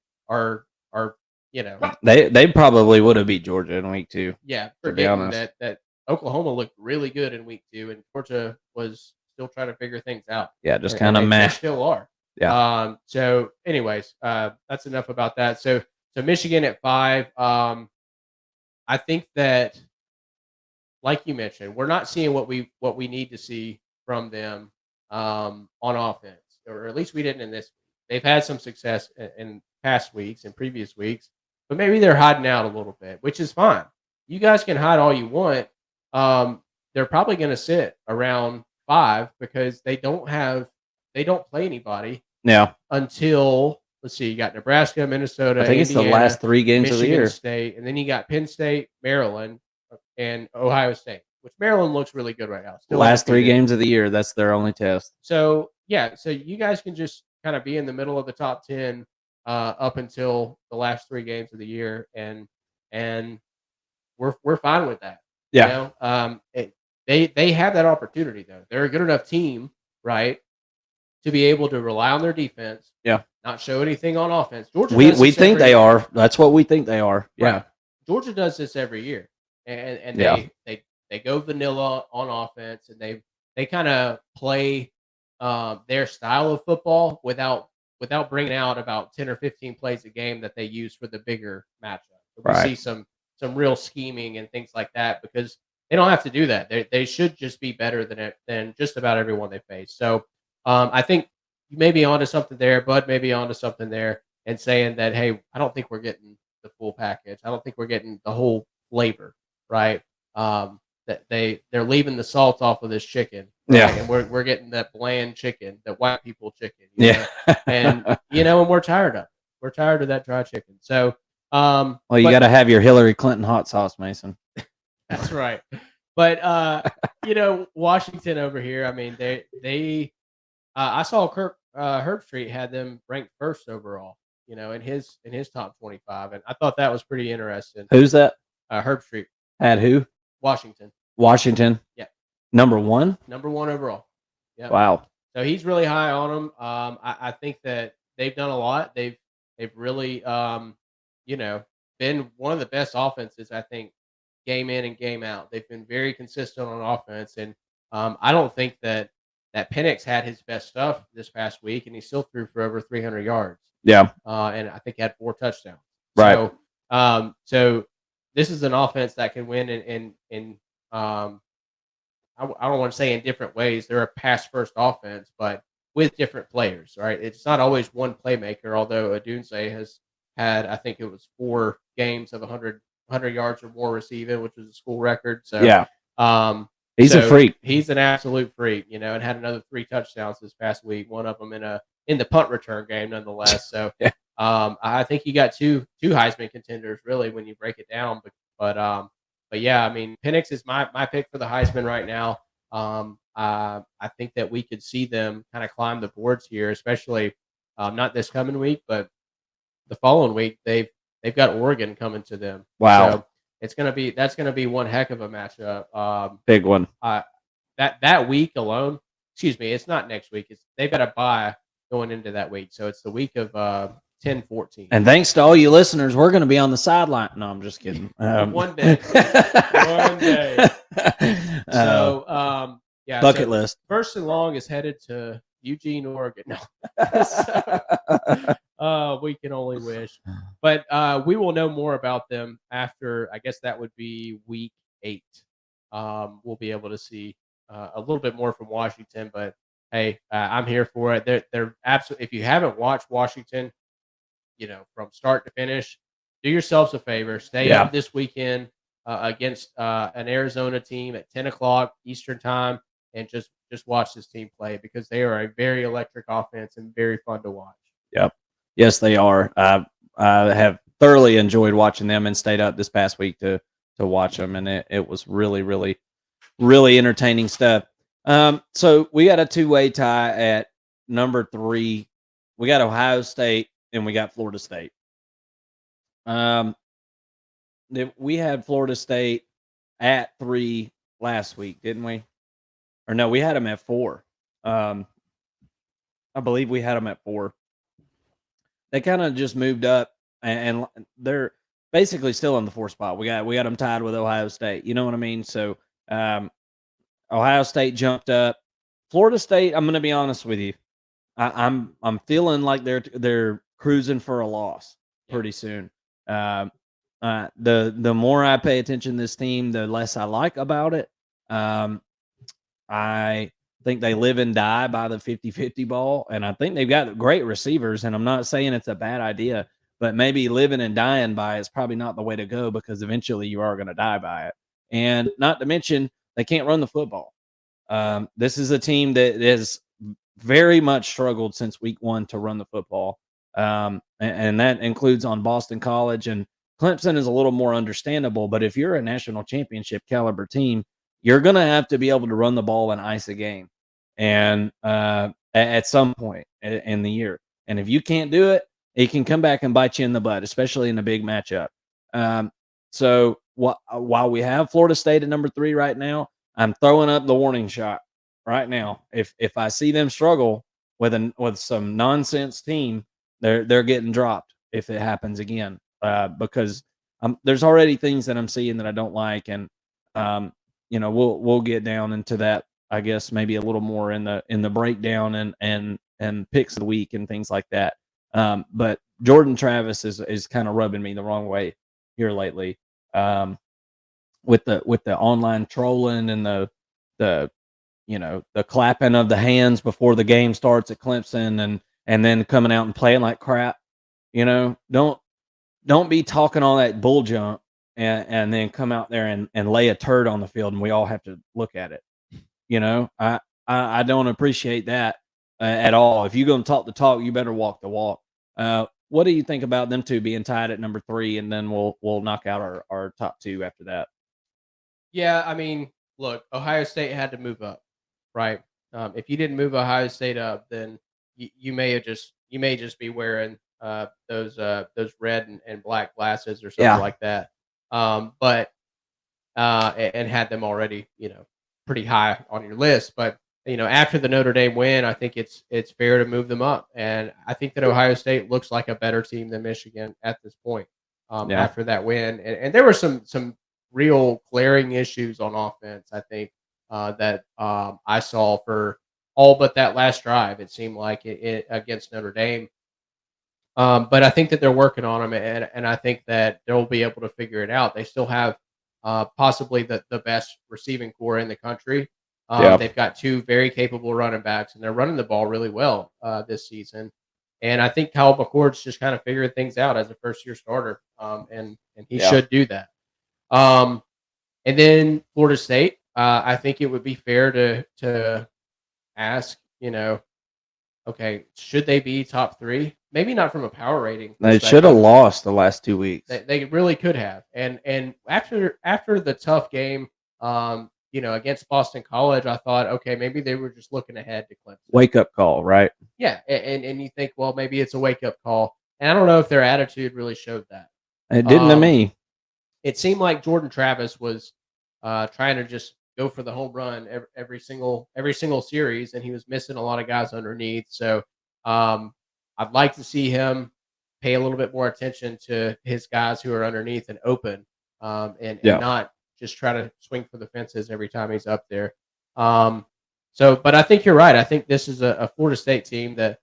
Speaker 1: They probably would have beat Georgia in week 2.
Speaker 2: yeah,
Speaker 1: to be
Speaker 2: forgetting
Speaker 1: honest.
Speaker 2: that Oklahoma looked really good in week 2, and Georgia was still trying to figure things out.
Speaker 1: Yeah, just
Speaker 2: And
Speaker 1: kind of
Speaker 2: they
Speaker 1: meh.
Speaker 2: still are.
Speaker 1: Yeah.
Speaker 2: So anyways, that's enough about that. So Michigan at 5. I think that, like you mentioned, we're not seeing what we need to see from them on offense, or at least we didn't in this week. They've had some success in past weeks and previous weeks, but maybe they're hiding out a little bit, which is fine. You guys can hide all you want. They're probably going to sit around 5 because they don't play anybody
Speaker 1: Yeah.
Speaker 2: until, let's see, you got Nebraska, Minnesota,
Speaker 1: I think
Speaker 2: Indiana,
Speaker 1: it's the last 3 games
Speaker 2: Michigan
Speaker 1: of the year.
Speaker 2: State, and then you got Penn State, Maryland, and Ohio State, which Maryland looks really good right now. Still
Speaker 1: Last 3
Speaker 2: undefeated.
Speaker 1: games of the year, that's their only test.
Speaker 2: So yeah, so you guys can just kind of be in the middle of the top 10 up until the last 3 games of the year, and we're fine with that.
Speaker 1: Yeah.
Speaker 2: They have that opportunity though. They're a good enough team, right, to be able to rely on their defense.
Speaker 1: Yeah.
Speaker 2: Not show anything on offense. Georgia.
Speaker 1: We think they are. That's what we think they are. Yeah.
Speaker 2: Right. Georgia does this every year, and
Speaker 1: Yeah.
Speaker 2: they go vanilla on offense, and they kind of play their style of football without without bringing out about 10 or 15 plays a game that they use for the bigger matchup. We
Speaker 1: Right.
Speaker 2: see some real scheming and things like that because they don't have to do that. They should just be better than just about everyone they face. So I think you may be onto something there. Bud may be onto something there, and saying that, hey, I don't think we're getting the full package. I don't think we're getting the whole flavor, right? That they're leaving the salt off of this chicken, right?
Speaker 1: Yeah.
Speaker 2: And we're getting that bland chicken, that white people chicken,
Speaker 1: Yeah.
Speaker 2: and and we're tired of it. We're tired of that dry chicken. So,
Speaker 1: Well, you
Speaker 2: but
Speaker 1: got to have your Hillary Clinton hot sauce, Mason.
Speaker 2: that's right. But Washington over here. I mean, they I saw Kirk Herbstreit had them ranked first overall. In his top 25, and I thought that was pretty interesting.
Speaker 1: Who's that?
Speaker 2: Herbstreit,
Speaker 1: Had who?
Speaker 2: Washington.
Speaker 1: Washington.
Speaker 2: Yeah.
Speaker 1: Number 1?
Speaker 2: Number 1 overall. Yeah.
Speaker 1: Wow.
Speaker 2: So he's really high on them. I think that they've done a lot. They've really been one of the best offenses, I think, game in and game out. They've been very consistent on offense, and I don't think that Penix had his best stuff this past week, and he still threw for over 300 yards.
Speaker 1: Yeah.
Speaker 2: And I think he had 4 touchdowns.
Speaker 1: Right.
Speaker 2: So this is an offense that can win in I don't want to say in different ways. They're a pass first offense, but with different players, right? It's not always one playmaker, although Adunze has had, I think it was 4 games of 100 yards or more receiving, which was a school record. So,
Speaker 1: yeah. He's a freak.
Speaker 2: He's an absolute freak, and had another 3 touchdowns this past week, one of them in the punt return game, nonetheless. So,
Speaker 1: yeah.
Speaker 2: I think you got two Heisman contenders, really, when you break it down. But yeah, I mean, Penix is my pick for the Heisman right now. I think that we could see them kind of climb the boards here, especially not this coming week, but the following week. They've got Oregon coming to them.
Speaker 1: Wow.
Speaker 2: So that's gonna be one heck of a matchup.
Speaker 1: Big one.
Speaker 2: That week alone. Excuse me, it's not next week. They've got a bye going into that week, so it's the week of 10-14.
Speaker 1: And thanks to all you listeners, we're going to be on the sideline. No, I'm just kidding.
Speaker 2: One day. One day. So, yeah.
Speaker 1: Bucket list.
Speaker 2: First and Long is headed to Eugene, Oregon. No. We can only wish. But we will know more about them after, I guess that would be week 8. We'll be able to see a little bit more from Washington. But, hey, I'm here for it. They're absolutely – if you haven't watched Washington, from start to finish, do yourselves a favor. Stay up this weekend against an Arizona team at 10 o'clock Eastern time, and just watch this team play, because they are a very electric offense and very fun to watch.
Speaker 1: Yep. Yes, they are. I have thoroughly enjoyed watching them, and stayed up this past week to watch them, and it was really, really, really entertaining stuff. So we got a 2-way tie at number 3. We got Ohio State and we got Florida State. We had Florida State at 3 last week, didn't we? Or no, we had them at 4. I believe we had them at 4. They kind of just moved up, and they're basically still in the 4th spot. We got them tied with Ohio State. You know what I mean? So Ohio State jumped up. Florida State, I'm going to be honest with you, I'm feeling like they're cruising for a loss pretty soon. The more I pay attention to this team, the less I like about it. I think they live and die by the 50-50 ball, and I think they've got great receivers, and I'm not saying it's a bad idea, but maybe living and dying by it is probably not the way to go, because eventually you are going to die by it. And not to mention, they can't run the football. This is a team that has very much struggled since week 1 to run the football. And that includes on Boston College, and Clemson is a little more understandable, but if you're a national championship caliber team, you're going to have to be able to run the ball and ice a game, and at some point in the year. And if you can't do it, it can come back and bite you in the butt, especially in a big matchup. So while we have Florida State at number 3 right now, I'm throwing up the warning shot right now. If I see them struggle with some nonsense team, they're getting dropped if it happens again, because there's already things that I'm seeing that I don't like, and we'll get down into that, I guess, maybe a little more in the breakdown and and picks of the week and things like that. But Jordan Travis is kind of rubbing me the wrong way here lately. With the online trolling and the the clapping of the hands before the game starts at Clemson, and then coming out and playing like crap. Don't be talking all that bull junk and then come out there and lay a turd on the field and we all have to look at it. I don't appreciate that at all. If you're going to talk the talk, you better walk the walk. What do you think about them two being tied at number 3, and then we'll knock out our top 2 after that?
Speaker 2: Yeah, I mean, look, Ohio State had to move up, right? If you didn't move Ohio State up, then you may just be wearing those red and black glasses or something
Speaker 1: Yeah.
Speaker 2: like that. But and had them already, pretty high on your list. But after the Notre Dame win, I think it's fair to move them up, and I think that Ohio State looks like a better team than Michigan at this point.
Speaker 1: Yeah.
Speaker 2: After that win, and there were some real glaring issues on offense. I think that I saw for all but that last drive. It seemed like it against Notre Dame. But I think that they're working on them, and I think that they'll be able to figure it out. They still have possibly the best receiving core in the country.
Speaker 1: Yeah.
Speaker 2: They've got 2 very capable running backs, and they're running the ball really well this season. And I think Kyle McCord's just kind of figuring things out as a first-year starter, and he should do that. And then Florida State, I think it would be fair to ask, okay, should they be top 3? Maybe not from a power rating
Speaker 1: They should have
Speaker 2: perspective.
Speaker 1: lost the last 2 weeks.
Speaker 2: They really could have. And after the tough game, against Boston College, I thought, okay, maybe they were just looking ahead to Clemson.
Speaker 1: Wake up call, right?
Speaker 2: Yeah, and you think, well, maybe it's a wake up call. And I don't know if their attitude really showed that.
Speaker 1: It didn't to me.
Speaker 2: It seemed like Jordan Travis was trying to just go for the home run every single series, and he was missing a lot of guys underneath. So I'd like to see him pay a little bit more attention to his guys who are underneath and open, and not just try to swing for the fences every time he's up there. But I think you're right. I think this is a Florida State team that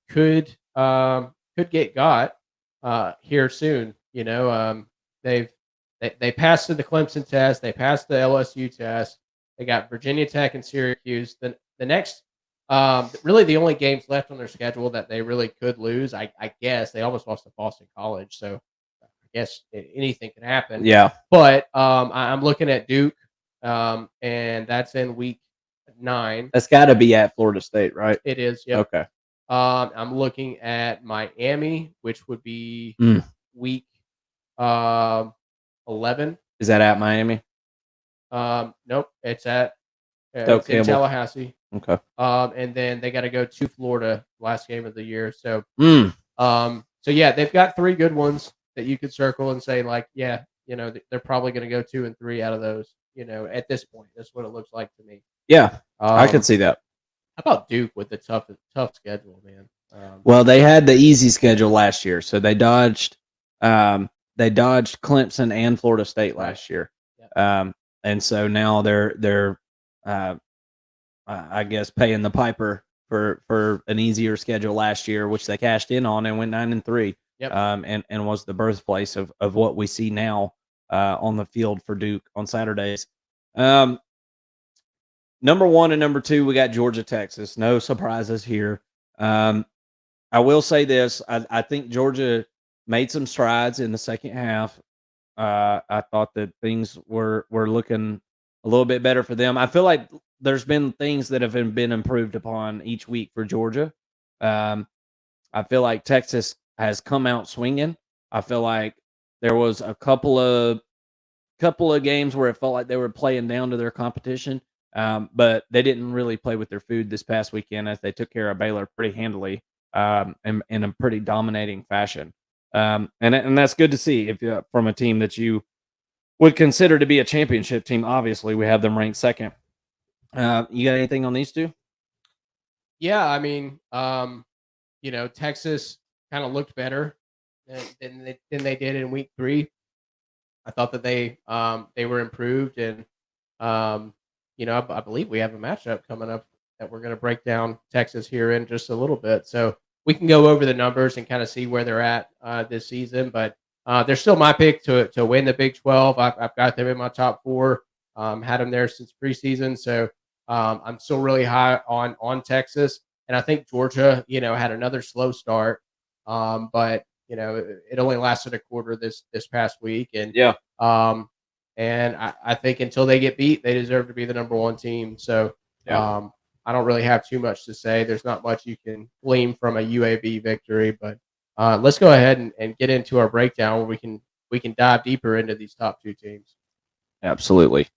Speaker 2: could get got here soon. They passed to the Clemson test. They passed the LSU test. They got Virginia Tech and Syracuse. The next, really the only games left on their schedule that they really could lose, I guess. They almost lost to Boston College, so I guess anything can happen.
Speaker 1: Yeah.
Speaker 2: But I'm looking at Duke, and that's in week 9.
Speaker 1: That's got to be at Florida State, right?
Speaker 2: It is, yeah.
Speaker 1: Okay.
Speaker 2: I'm looking at Miami, which would be week 11.
Speaker 1: Is that at Miami?
Speaker 2: Nope, it's at
Speaker 1: Stoke
Speaker 2: in
Speaker 1: Campbell.
Speaker 2: Tallahassee.
Speaker 1: Okay.
Speaker 2: And then they got to go to Florida last game of the year. So,
Speaker 1: Mm.
Speaker 2: so yeah, they've got 3 good ones that you could circle and say, like, yeah, they're probably going to go 2 and 3 out of those. At this point, that's what it looks like to me.
Speaker 1: Yeah, I could see that.
Speaker 2: How about Duke with the tough schedule, man?
Speaker 1: Well, they had the easy schedule last year, so they dodged Clemson and Florida State last year.
Speaker 2: Yeah.
Speaker 1: And so now they're I guess paying the piper for an easier schedule last year, which they cashed in on and went 9-3.
Speaker 2: Yep.
Speaker 1: And was the birthplace of what we see now on the field for Duke on Saturdays. Number 1 and number 2, we got Georgia, Texas. No surprises here. I will say this: I think Georgia made some strides in the second half. I thought that things were looking a little bit better for them. I feel like there's been things that have been improved upon each week for Georgia. I feel like Texas has come out swinging. I feel like there was a couple of games where it felt like they were playing down to their competition, but they didn't really play with their food this past weekend as they took care of Baylor pretty handily, and in a pretty dominating fashion. And that's good to see if from a team that you would consider to be a championship team. Obviously, we have them ranked second. You got anything on these two?
Speaker 2: Yeah, I mean, Texas kind of looked better than they did in week 3. I thought that they were improved, and I believe we have a matchup coming up that we're going to break down Texas here in just a little bit. So we can go over the numbers and kind of see where they're at this season. But they're still my pick to win the Big 12. I've got them in my top four. Had them there since preseason, so I'm still really high on Texas. And I think Georgia, had another slow start, but it only lasted a quarter this past week, and
Speaker 1: Yeah.
Speaker 2: I think until they get beat, they deserve to be the number one team. So
Speaker 1: Yeah.
Speaker 2: I don't really have too much to say. There's not much you can glean from a UAB victory, but let's go ahead and get into our breakdown where we can dive deeper into these top two teams.
Speaker 1: Absolutely.